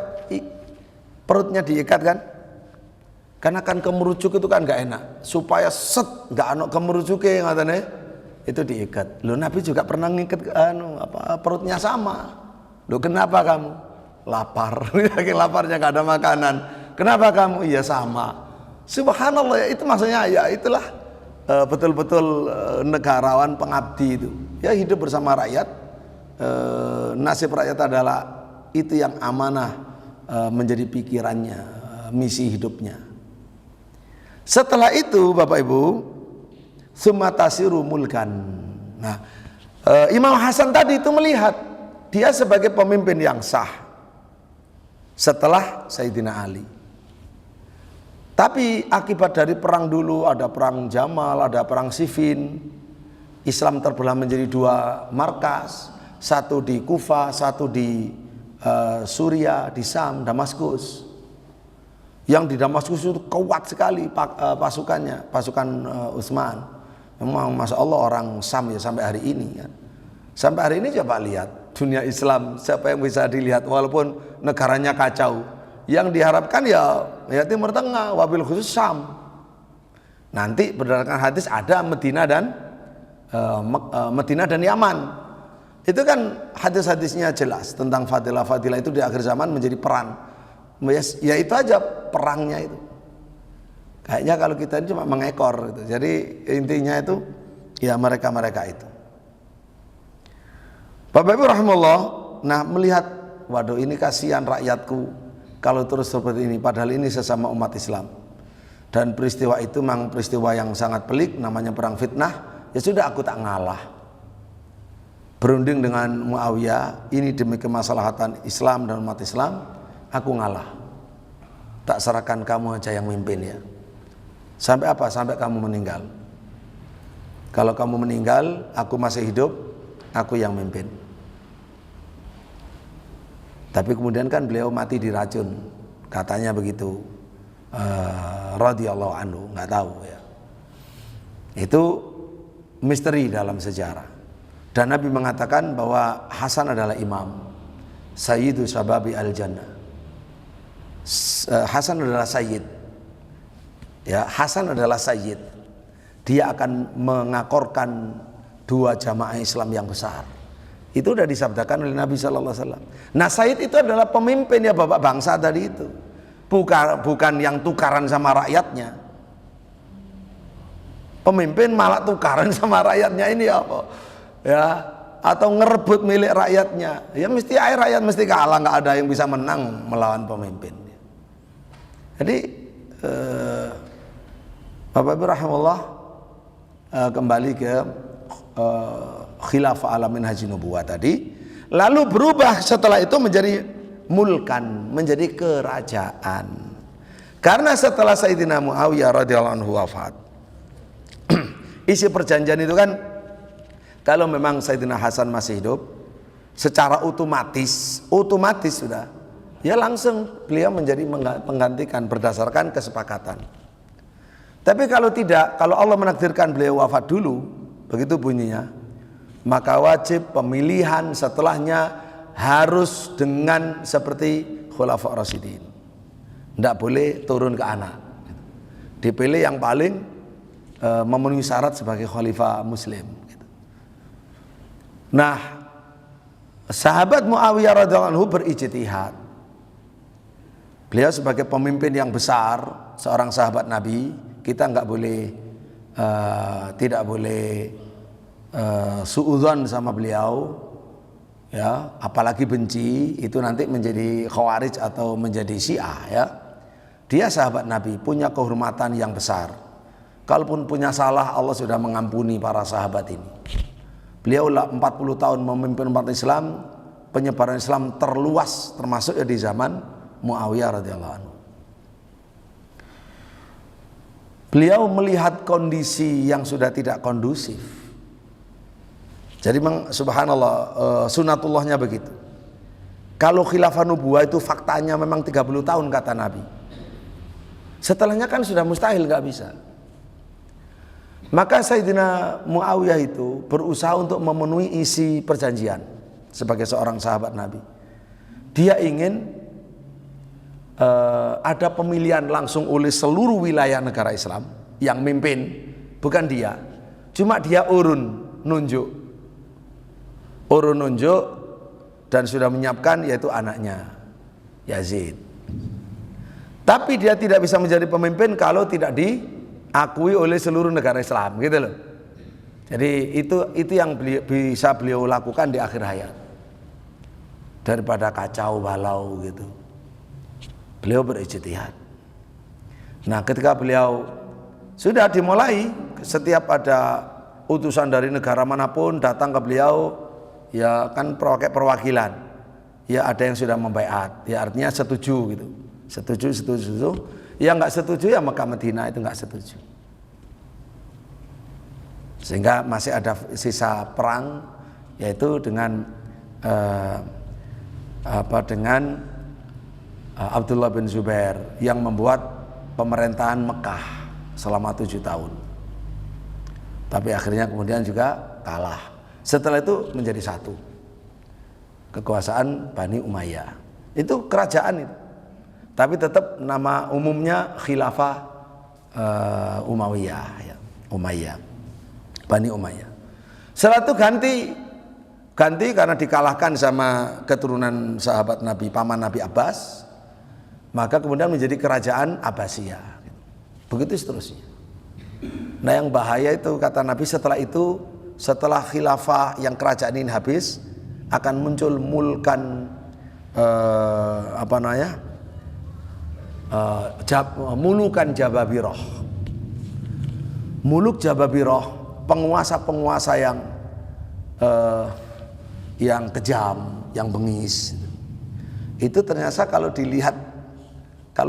perutnya diikat kan, karena kan kemerucuk itu kan nggak enak, supaya nggak ana kemerucuke ngatane itu diikat. Loh, Nabi juga pernah ngikat perutnya sama. Loh, kenapa kamu? Lapar. Yakin laparnya nggak ada makanan. Kenapa kamu? Iya sama. Subhanallah, ya itu maksudnya ya itulah betul-betul negarawan pengabdi itu. Ya hidup bersama rakyat. Nasib rakyat adalah itu yang amanah menjadi pikirannya, misi hidupnya. Setelah itu Bapak Ibu, sumatasiru mulkan. Nah, Imam Hasan tadi itu melihat dia sebagai pemimpin yang sah setelah Sayyidina Ali. Tapi akibat dari perang dulu, ada perang Jamal, ada perang Siffin, Islam terbelah menjadi dua markas, satu di Kufah, satu di Suriah, di Sam, Damaskus. Yang di Damaskus itu kuat sekali pasukannya, pasukan Utsman. Memang Masya Allah orang Sam ya sampai hari ini kan. Sampai hari ini coba lihat dunia Islam, siapa yang bisa dilihat walaupun negaranya kacau. Yang diharapkan ya Timur Tengah, wabil khusus Sam. Nanti berdasarkan hadis ada Medina dan Yaman. Itu kan hadis-hadisnya jelas tentang fadilah-fadilah itu di akhir zaman menjadi peran. Ya itu aja perangnya itu. Kayaknya kalau kita ini cuma mengekor gitu. Jadi intinya itu ya mereka-mereka itu. Bapak Ibu rahimahullah, nah melihat waduh ini kasihan rakyatku kalau terus seperti ini, padahal ini sesama umat Islam. Dan peristiwa itu memang peristiwa yang sangat pelik, namanya perang fitnah. Ya sudah, aku tak ngalah. Berunding dengan Muawiyah, ini demi kemaslahatan Islam dan umat Islam, aku ngalah. Tak serahkan kamu aja yang mimpin ya. Sampai apa? Sampai kamu meninggal. Kalau kamu meninggal, aku masih hidup, aku yang mimpin. Tapi kemudian kan beliau mati diracun, katanya begitu. Radhiyallahu anhu, nggak tahu ya. Itu misteri dalam sejarah. Dan Nabi mengatakan bahwa Hasan adalah imam, sayyidu sababi al-jannah. Hasan adalah sayyid. Ya, Hasan adalah sayyid. Dia akan mengakorkan dua jamaah Islam yang besar. Itu sudah disabdakan oleh Nabi sallallahu alaihi wasallam. Nah, sayyid itu adalah pemimpin ya bapak bangsa tadi itu. Bukan yang tukaran sama rakyatnya. Pemimpin malah tukaran sama rakyatnya, ini apa? Ya, atau ngerebut milik rakyatnya. Ya mesti rakyat mesti kalah, nggak ada yang bisa menang melawan pemimpin. Jadi Bapak Ibu rahimahullah, kembali ke khilafah ala minhajin nubuwah tadi, lalu berubah setelah itu menjadi mulkan, menjadi kerajaan. Karena setelah Sayyidina Muawiyah radhiyallahu anhu wafat, isi perjanjian itu kan, kalau memang Sayyidina Hasan masih hidup, secara otomatis sudah, ya langsung beliau menjadi menggantikan berdasarkan kesepakatan. Tapi kalau tidak, kalau Allah menakdirkan beliau wafat dulu, begitu bunyinya, maka wajib pemilihan setelahnya harus dengan seperti Khulafa Rasyidin. Tidak boleh turun ke anak. Dipilih yang paling memenuhi syarat sebagai khalifah muslim. Nah, sahabat Muawiyah radhiyallahu anhu berijtihad. Beliau sebagai pemimpin yang besar, seorang sahabat Nabi, kita tidak boleh suudzon sama beliau, ya, apalagi benci, itu nanti menjadi khawarij atau menjadi syiah, ya. Dia sahabat Nabi, punya kehormatan yang besar. Kalaupun punya salah, Allah sudah mengampuni para sahabat ini. Beliau 40 tahun memimpin umat Islam, penyebaran Islam terluas, termasuk di zaman Muawiyah radhiyallahu anhu. Beliau melihat kondisi yang sudah tidak kondusif. Jadi memang subhanallah, sunatullahnya begitu. Kalau khilafah nubuwah itu faktanya memang 30 tahun kata Nabi. Setelahnya kan sudah mustahil, nggak bisa. Maka Sayyidina Muawiyah itu berusaha untuk memenuhi isi perjanjian sebagai seorang sahabat Nabi. Dia ingin ada pemilihan langsung oleh seluruh wilayah negara Islam yang mimpin, bukan dia. Cuma dia urun nunjuk dan sudah menyiapkan, yaitu anaknya Yazid. Tapi dia tidak bisa menjadi pemimpin kalau tidak diakui oleh seluruh negara Islam, gitu loh. Jadi itu yang bisa beliau lakukan di akhir hayat. Daripada kacau balau gitu, beliau berijtihad. Nah, ketika beliau sudah dimulai, setiap ada utusan dari negara manapun datang ke beliau, ya kan pakai perwakilan, ya ada yang sudah membaiat, ya artinya setuju gitu, setuju. Yang nggak setuju ya Mekah Madinah itu nggak setuju. Sehingga masih ada sisa perang, yaitu dengan Abdullah bin Zubair yang membuat pemerintahan Mekah selama 7 tahun. Tapi akhirnya kemudian juga kalah. Setelah itu menjadi satu, kekuasaan Bani Umayyah. Itu kerajaan itu. Tapi tetap nama umumnya khilafah Umayyah, ya. Umayyah, Bani Umayyah. Setelah itu ganti karena dikalahkan sama keturunan sahabat Nabi, paman Nabi Abbas, maka kemudian menjadi kerajaan Abbasiyah. Begitu seterusnya. Nah, yang bahaya itu kata Nabi, setelah khilafah yang kerajaan ini habis, akan muncul mulukan Jababiroh. Muluk Jababiroh, penguasa-penguasa yang kejam, yang bengis. Itu ternyata kalau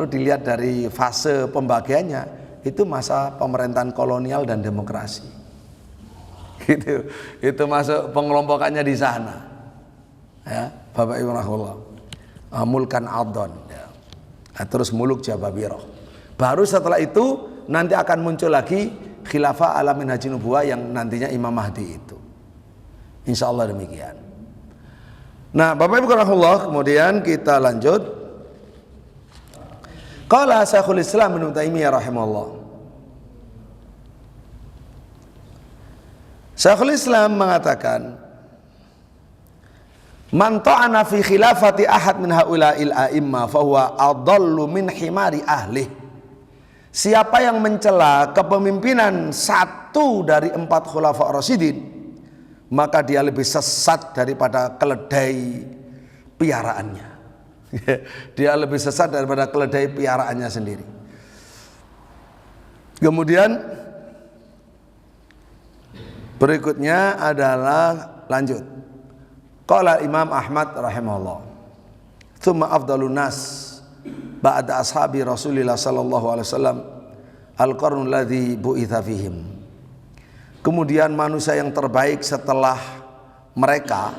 dilihat dari fase pembagiannya, itu masa pemerintahan kolonial dan demokrasi. Gitu. Itu masuk pengelompokannya di sana. Ya, Bapak Ibu rahimahullah. Mulkan Adon, ya. Terus muluk Jababiroh. Baru setelah itu nanti akan muncul lagi khilafah ala minhajin nubuwah yang nantinya Imam Mahdi itu. Insya Allah demikian. Nah, Bapak Ibu rahimahullah, kemudian kita lanjut. Qala Syekhul Islam Ibnu Taimiyah rahimahullah. Syekhul Islam mengatakan, man ta'ana fi khilafati ahad min haula'il a'imma fa huwa adallu min himari ahli. Siapa yang mencela kepemimpinan satu dari 4 khulafa rasyidin, maka dia lebih sesat daripada keledai piaraannya. Dia lebih sesat daripada keledai piaraannya sendiri. Kemudian berikutnya adalah lanjut. Qala Imam Ahmad rahimahullah, "Tsumma afdalun nas ba'da ashabi Rasulillah sallallahu alaihi wasallam al-qarnul ladzi bu'itsa fihim." Kemudian manusia yang terbaik setelah mereka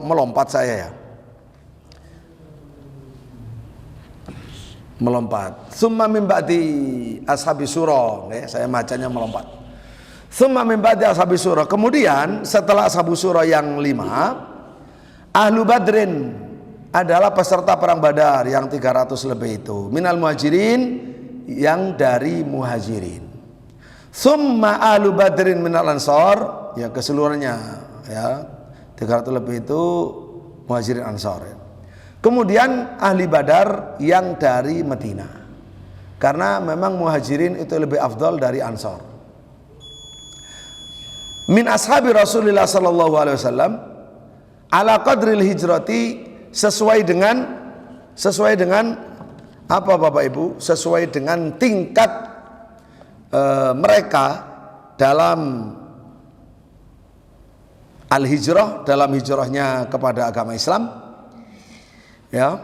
melompat saya ya. Melompat. Summa min ba'di ashabi surah, saya bacanya melompat. Summa min ba'di ashabi surah. Kemudian setelah ashabu surah yang 5, ahlu badrin adalah peserta perang Badar yang 300 lebih itu. Minal muhajirin, yang dari muhajirin. Summa ahlu badrin minal ansar, ya keseluruhannya ya. 300 lebih itu muhajirin ansar ya. Kemudian ahli Badar yang dari Madinah, karena memang muhajirin itu lebih afdal dari ansar. Min ashabi Rasulullah sallallahu alaihi wasallam ala qadril hijrati, sesuai dengan apa Bapak Ibu? Sesuai dengan tingkat mereka dalam al-hijrah dalam hijrahnya kepada agama Islam. Ya,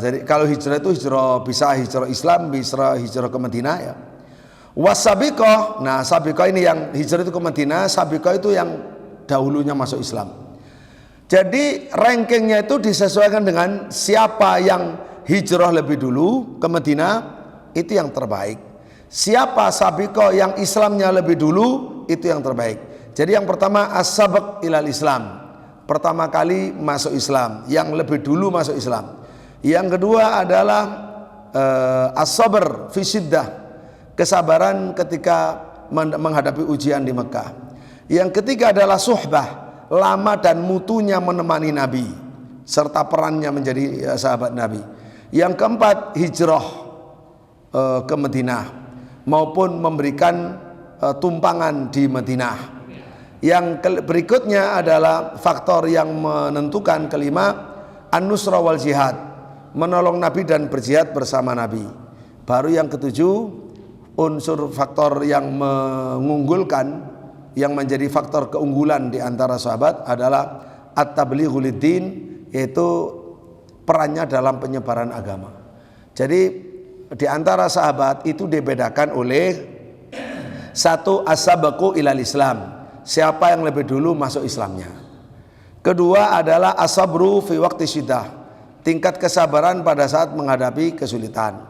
jadi kalau hijrah itu bisa hijrah Islam, bisa hijrah ke Madinah ya. Wasabiqah, nah sabiqah ini yang hijrah itu ke Madinah, sabiqah itu yang dahulunya masuk Islam. Jadi rankingnya itu disesuaikan dengan siapa yang hijrah lebih dulu ke Madinah, itu yang terbaik. Siapa sabiqah yang Islamnya lebih dulu, itu yang terbaik. Jadi yang pertama as-sabq ilal Islam, pertama kali masuk Islam, yang lebih dulu masuk Islam. Yang kedua adalah as-sabr fi syiddah, kesabaran ketika menghadapi ujian di Mekah. Yang ketiga adalah suhbah, lama dan mutunya menemani Nabi serta perannya menjadi sahabat Nabi. Yang keempat hijrah ke Madinah maupun memberikan tumpangan di Madinah. Yang berikutnya adalah faktor yang menentukan, kelima an-nusra wal jihad, menolong Nabi dan berjihad bersama Nabi. Baru yang ketujuh, unsur faktor yang mengunggulkan, yang menjadi faktor keunggulan di antara sahabat adalah at-tablighu lid-din, yaitu perannya dalam penyebaran agama. Jadi di antara sahabat itu dibedakan oleh satu as-sabaqu ilal Islam, siapa yang lebih dulu masuk Islamnya. Kedua adalah as-sabru fi waqti syiddah, tingkat kesabaran pada saat menghadapi kesulitan.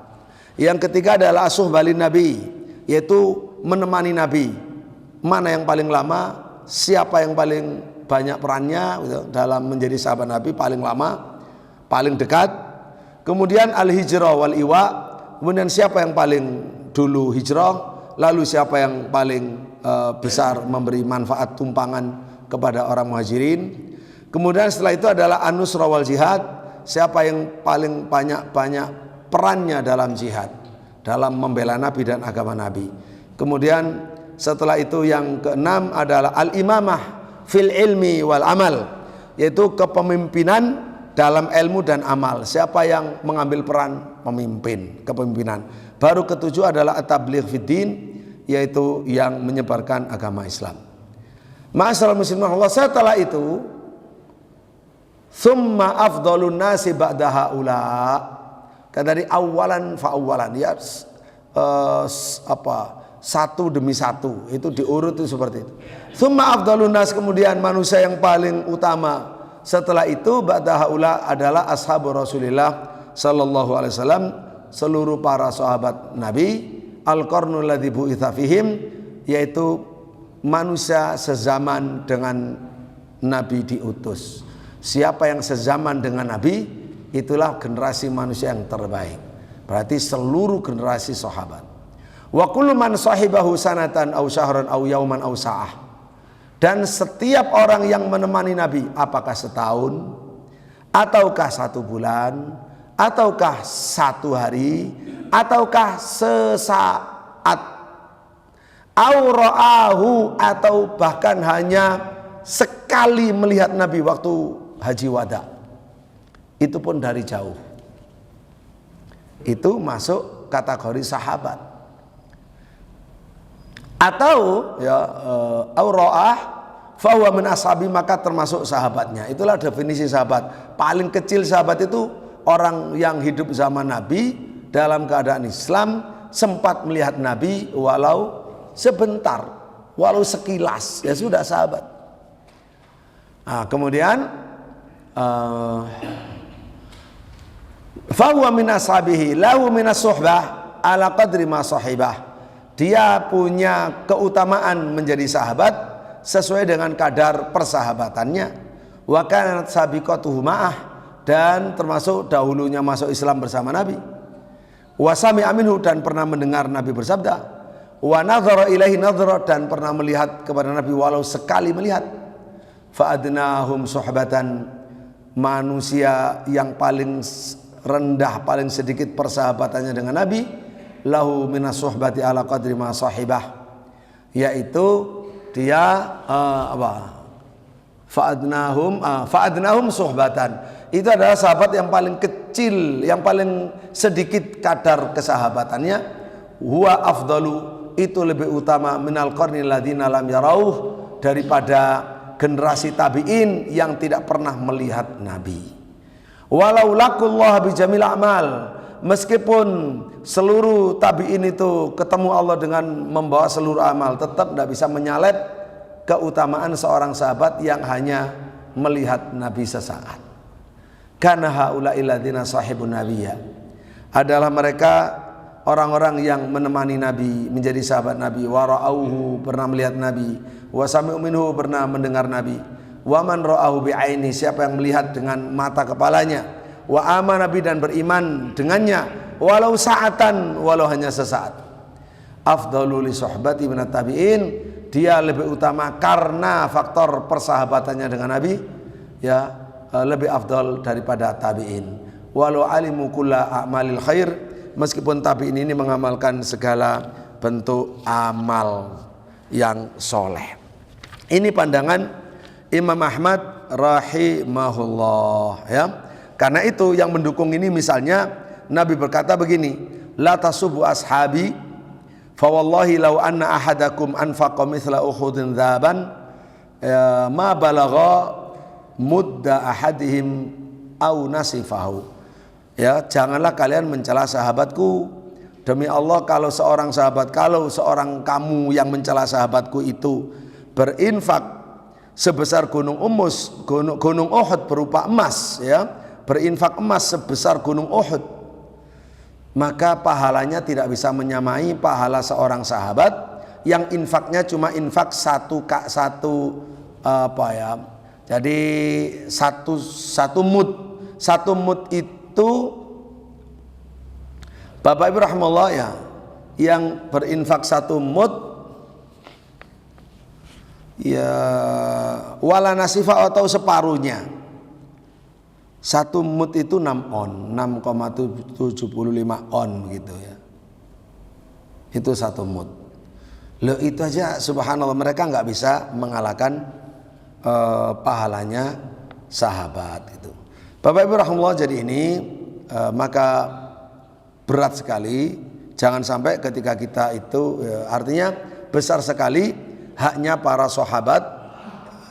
Yang ketiga adalah as-suhbah lin Nabi, yaitu menemani Nabi. Mana yang paling lama, siapa yang paling banyak perannya gitu, dalam menjadi sahabat Nabi, paling lama, paling dekat. Kemudian al-hijrah wal iwa, kemudian siapa yang paling dulu hijrah, lalu siapa yang paling besar memberi manfaat tumpangan kepada orang muhajirin. Kemudian setelah itu adalah an-nusra wal jihad, siapa yang paling banyak perannya dalam jihad, dalam membela Nabi dan agama Nabi. Kemudian setelah itu yang keenam adalah al-imamah fil ilmi wal amal, yaitu kepemimpinan dalam ilmu dan amal, siapa yang mengambil peran memimpin, kepemimpinan. Baru ketujuh adalah at-tabligh fiddin, yaitu yang menyebarkan agama Islam. Ma'asyiral muslimin, Allah, setelah itu summa afdhalun nasi ba'da haula, dari awalan fa awalan, ya satu demi satu, itu diurut itu seperti itu. Summa afdhalun nas, kemudian manusia yang paling utama setelah itu ba'da haula adalah ashabu Rasulillah sallallahu alaihi wasallam, seluruh para sahabat Nabi, al-qarnul ladzi bu'itsa fihim, yaitu manusia sezaman dengan Nabi diutus. Siapa yang sezaman dengan Nabi, itulah generasi manusia yang terbaik. Berarti seluruh generasi sahabat. Wa kullu man sahibahu sanatan aw syahran aw yauman aw sa'ah, dan setiap orang yang menemani Nabi, apakah setahun ataukah 1 bulan ataukah 1 hari ataukah sesaat, aw ra'ahu, atau bahkan hanya sekali melihat Nabi waktu haji wada, itu pun dari jauh, itu masuk kategori sahabat. Atau ya aura'ah fahuwa min ashabi, maka termasuk sahabatnya. Itulah definisi sahabat. Paling kecil sahabat itu orang yang hidup zaman Nabi dalam keadaan Islam, sempat melihat Nabi walau sebentar, walau sekilas, ya sudah sahabat. Nah, kemudian fahuwa min ashabihi lahu min as-suhbah ala qadri ma sahibah, dia punya keutamaan menjadi sahabat sesuai dengan kadar persahabatannya. Wa kanat sabiqatuhu ma'ah, dan termasuk dahulunya masuk Islam bersama Nabi. Wa sami'a minhu, dan pernah mendengar Nabi bersabda. Wa nadhara ilaihi nadhara, dan pernah melihat kepada Nabi walau sekali melihat. Fa adnahum suhbatan, manusia yang paling rendah, paling sedikit persahabatannya dengan Nabi, lahu minas suhbati ala qadri ma sahibah, yaitu dia fa'adnahum suhbatan, itu adalah sahabat yang paling kecil, yang paling sedikit kadar kesahabatannya. Huwa afdalu, itu lebih utama minal qarnil ladzina lam yarauh, daripada generasi tabi'in yang tidak pernah melihat Nabi. Walau laqullaha bijamil a'mal, meskipun seluruh tabi'in itu ketemu Allah dengan membawa seluruh amal, tetap tidak bisa menyalip keutamaan seorang sahabat yang hanya melihat Nabi sesaat. Kana haula'i ladzina sahibun nabiyya, adalah mereka orang-orang yang menemani Nabi, menjadi sahabat Nabi. Wa ra'auhu, pernah melihat Nabi. Wa sami'u minhu, pernah mendengar Nabi. Wa man ra'ahu bi'aini, siapa yang melihat dengan mata kepalanya. Wa amana Nabi, dan beriman dengannya, walau sa'atan, walau hanya sesaat. Afdalu li suhbati minat tabi'in, dia lebih utama karena faktor persahabatannya dengan Nabi, ya, lebih afdal daripada tabi'in. Walau alimu kulla a'malil khair, meskipun tabi'in ini mengamalkan segala bentuk amal yang soleh. Ini pandangan Imam Ahmad rahimahullah, ya. Karena itu yang mendukung ini, misalnya Nabi berkata begini, la tasubu ashabi fa wallahi law anna ahadakum anfaqa mithla uhudin dzaban ma balagha mudda ahadihim au nasifahu. Ya, janganlah kalian mencela sahabatku. Demi Allah, kalau seorang kamu yang mencela sahabatku itu berinfak sebesar gunung Uhud berupa emas, ya, berinfak emas sebesar gunung Uhud, maka pahalanya tidak bisa menyamai pahala seorang sahabat yang infaknya cuma infak satu mud itu, Bapak Ibu rahimahullah, ya, yang berinfak satu mud, ya, wala nasifa atau separuhnya. Satu mud itu 6 on, 6,75 on gitu, ya. Itu satu mud. Loh, itu aja subhanallah mereka nggak bisa mengalahkan pahalanya sahabat itu. Bapak Ibu rahimahullah, jadi ini maka berat sekali. Jangan sampai ketika kita itu, artinya besar sekali haknya para sahabat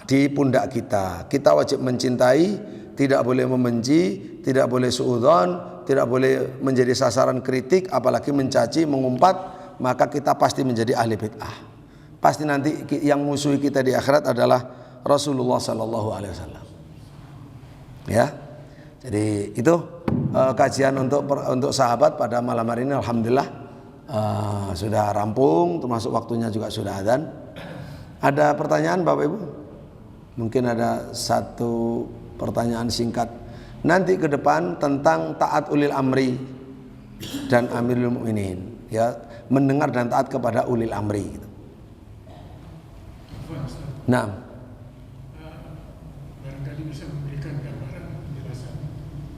di pundak kita. Kita wajib mencintai, tidak boleh membenci, tidak boleh suudzon, tidak boleh menjadi sasaran kritik, apalagi mencaci, mengumpat, maka kita pasti menjadi ahli bid'ah. Pasti nanti yang musuhi kita di akhirat adalah Rasulullah sallallahu alaihi wasallam. Ya. Jadi itu kajian untuk sahabat pada malam hari ini. Alhamdulillah sudah rampung, termasuk waktunya juga sudah adzan. Ada pertanyaan Bapak Ibu? Mungkin ada satu pertanyaan singkat nanti ke depan tentang taat ulil amri dan amirul mukminin, ya, mendengar dan taat kepada ulil amri gitu. Nah, barangkali bisa memberikan gambaran penjelasan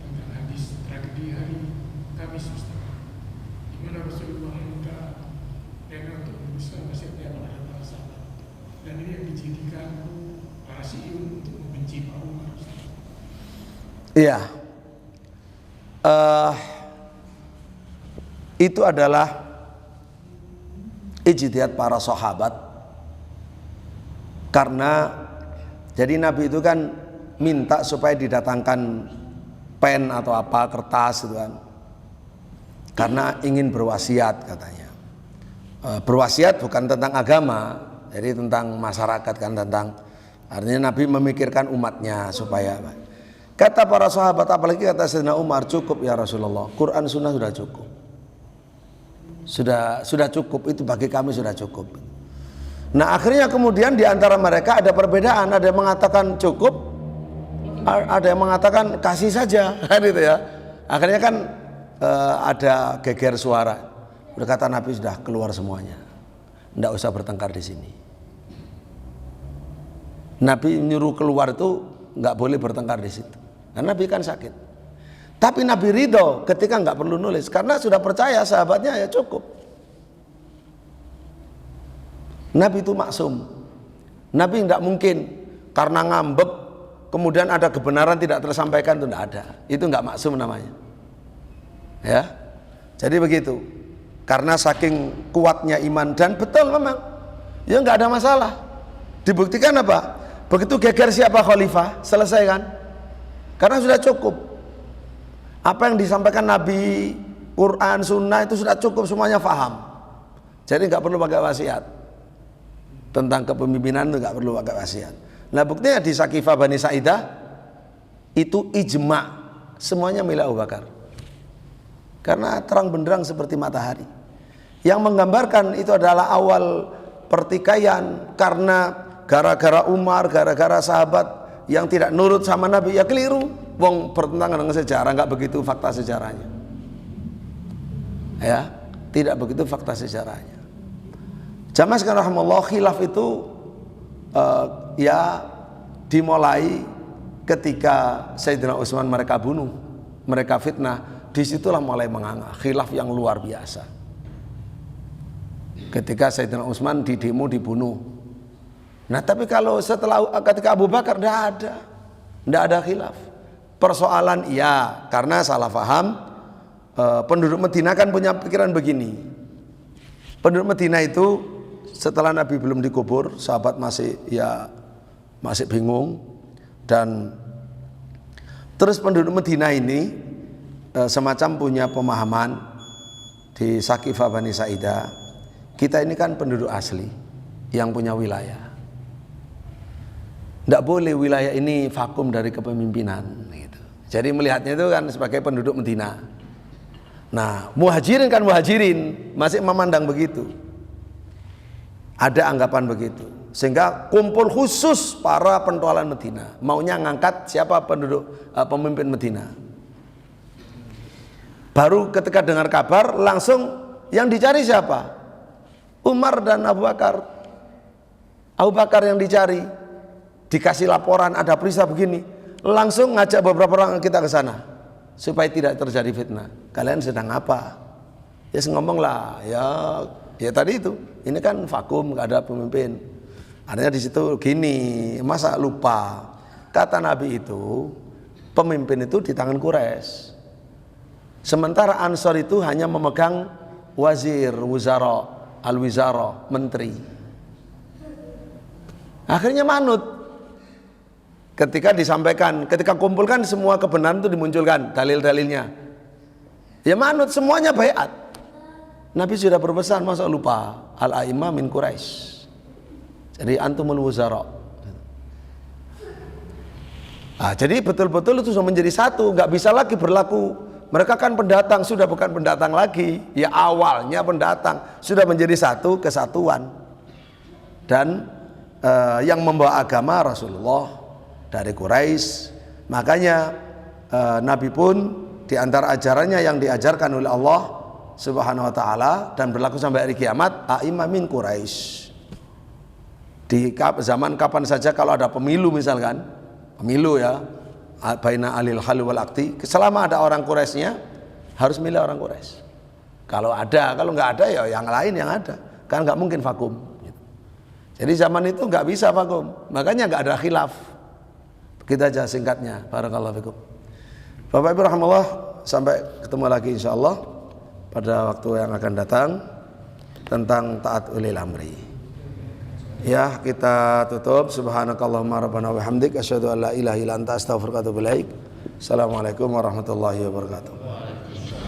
tentang hadis tragedi hari Kamis, di mana Rasulullah minta rela untuk berusaha nasihatnya kepada para sahabat, dan ini yang dijadikan para Syi'un untuk membenci Pak Umar. Iya, itu adalah ijtihad para sahabat. Karena jadi Nabi itu kan minta supaya didatangkan pen atau apa, kertas gitu kan, karena ingin berwasiat katanya. Berwasiat bukan tentang agama, jadi tentang masyarakat kan, tentang, artinya Nabi memikirkan umatnya supaya. Kata para sahabat, apalagi kata Sayyidina Umar, cukup ya Rasulullah, Quran Sunnah sudah cukup, sudah cukup, itu bagi kami sudah cukup. Nah akhirnya kemudian diantara mereka ada perbedaan, ada yang mengatakan cukup, ada yang mengatakan kasih saja, kan gitu ya. Akhirnya kan ada geger suara. Berkata Nabi, sudah keluar semuanya, tidak usah bertengkar di sini. Nabi nyuruh keluar itu nggak boleh bertengkar di situ, karena Nabi kan sakit. Tapi Nabi ridho ketika nggak perlu nulis, karena sudah percaya sahabatnya, ya cukup. Nabi itu maksum. Nabi tidak mungkin karena ngambek kemudian ada kebenaran tidak tersampaikan, itu tidak ada. Itu nggak maksum namanya. Ya, jadi begitu. Karena saking kuatnya iman, dan betul memang, ya nggak ada masalah. Dibuktikan apa? Begitu geger siapa khalifah, selesai kan? Karena sudah cukup. Apa yang disampaikan Nabi, Quran, Sunnah itu sudah cukup, semuanya faham. Jadi nggak perlu pakai wasiat. Tentang kepemimpinan itu nggak perlu pakai wasiat. Nah buktinya di Sakifah Bani Sa'idah itu ijma, semuanya milik Abu Bakar. Karena terang benderang seperti matahari. Yang menggambarkan itu adalah awal pertikaian karena gara-gara Umar, gara-gara sahabat yang tidak nurut sama Nabi, ya keliru. Wong bertentangan dengan sejarah, nggak begitu fakta sejarahnya. Ya, tidak begitu fakta sejarahnya. Jamaah sekalian rahimallahu, khilaf itu ya dimulai ketika Sayyidina Utsman mereka bunuh, mereka fitnah. Disitulah mulai menganga khilaf yang luar biasa. Ketika Sayyidina Utsman di demo dibunuh. Nah tapi kalau ketika Abu Bakar tidak ada khilaf. Persoalan iya karena salah paham. Penduduk Madinah kan punya pikiran begini. Penduduk Madinah itu setelah Nabi belum dikubur, sahabat masih bingung, dan terus penduduk Madinah ini semacam punya pemahaman di Sakifah Bani Sa'idah, kita ini kan penduduk asli yang punya wilayah. Tidak boleh wilayah ini vakum dari kepemimpinan gitu. Jadi melihatnya itu kan sebagai penduduk Madinah. Nah muhajirin masih memandang begitu. Ada anggapan begitu. Sehingga kumpul khusus para pentolan Madinah, maunya ngangkat siapa pemimpin Madinah. Baru ketika dengar kabar langsung yang dicari siapa? Umar dan Abu Bakar. Abu Bakar yang dicari. Dikasih laporan ada perisa begini, langsung ngajak beberapa orang kita ke sana supaya tidak terjadi fitnah. Kalian sedang apa? Ya ngomong lah, ya tadi itu. Ini kan vakum, nggak ada pemimpin. Artinya di situ gini, masa lupa? Kata Nabi itu, pemimpin itu di tangan Quraisy. Sementara Ansor itu hanya memegang wazir, wuzara, al-wizara, menteri. Akhirnya manut. Ketika disampaikan, ketika kumpulkan semua kebenaran itu dimunculkan dalil-dalilnya. Ya manut, semuanya baiat. Nabi sudah berpesan, masa lupa? Al-a'imah min Quraisy. Jadi antumul wuzara. Jadi betul-betul itu sudah menjadi satu, nggak bisa lagi berlaku. Mereka kan pendatang, sudah bukan pendatang lagi. Ya awalnya pendatang, sudah menjadi satu kesatuan. Dan yang membawa agama Rasulullah dari Quraisy. Makanya Nabi pun di antara ajarannya yang diajarkan oleh Allah Subhanahu wa taala dan berlaku sampai hari kiamat, a'imah min Quraisy. Di zaman kapan saja kalau ada pemilu misalkan, pemilu ya, baina alil hal wal aqti, selama ada orang Quraisynya harus milih orang Quraisy. Kalau nggak ada ya yang lain yang ada. Kan nggak mungkin vakum. Jadi zaman itu nggak bisa vakum. Makanya nggak ada khilaf. Kita aja singkatnya. Barakallahu fikum. Bapak Ibu rahimallah, sampai ketemu lagi insyaallah pada waktu yang akan datang tentang taat ulil amri. Ya, kita tutup. Subhanakallahumma rabbana wa bihamdik asyhadu an la ilaha illa anta astaghfiruka wa atubu ilaik. Assalamualaikum warahmatullahi wabarakatuh.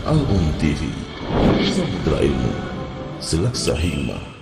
Al-Um TV, Samudra Ilmu, Selaksa Hikmah.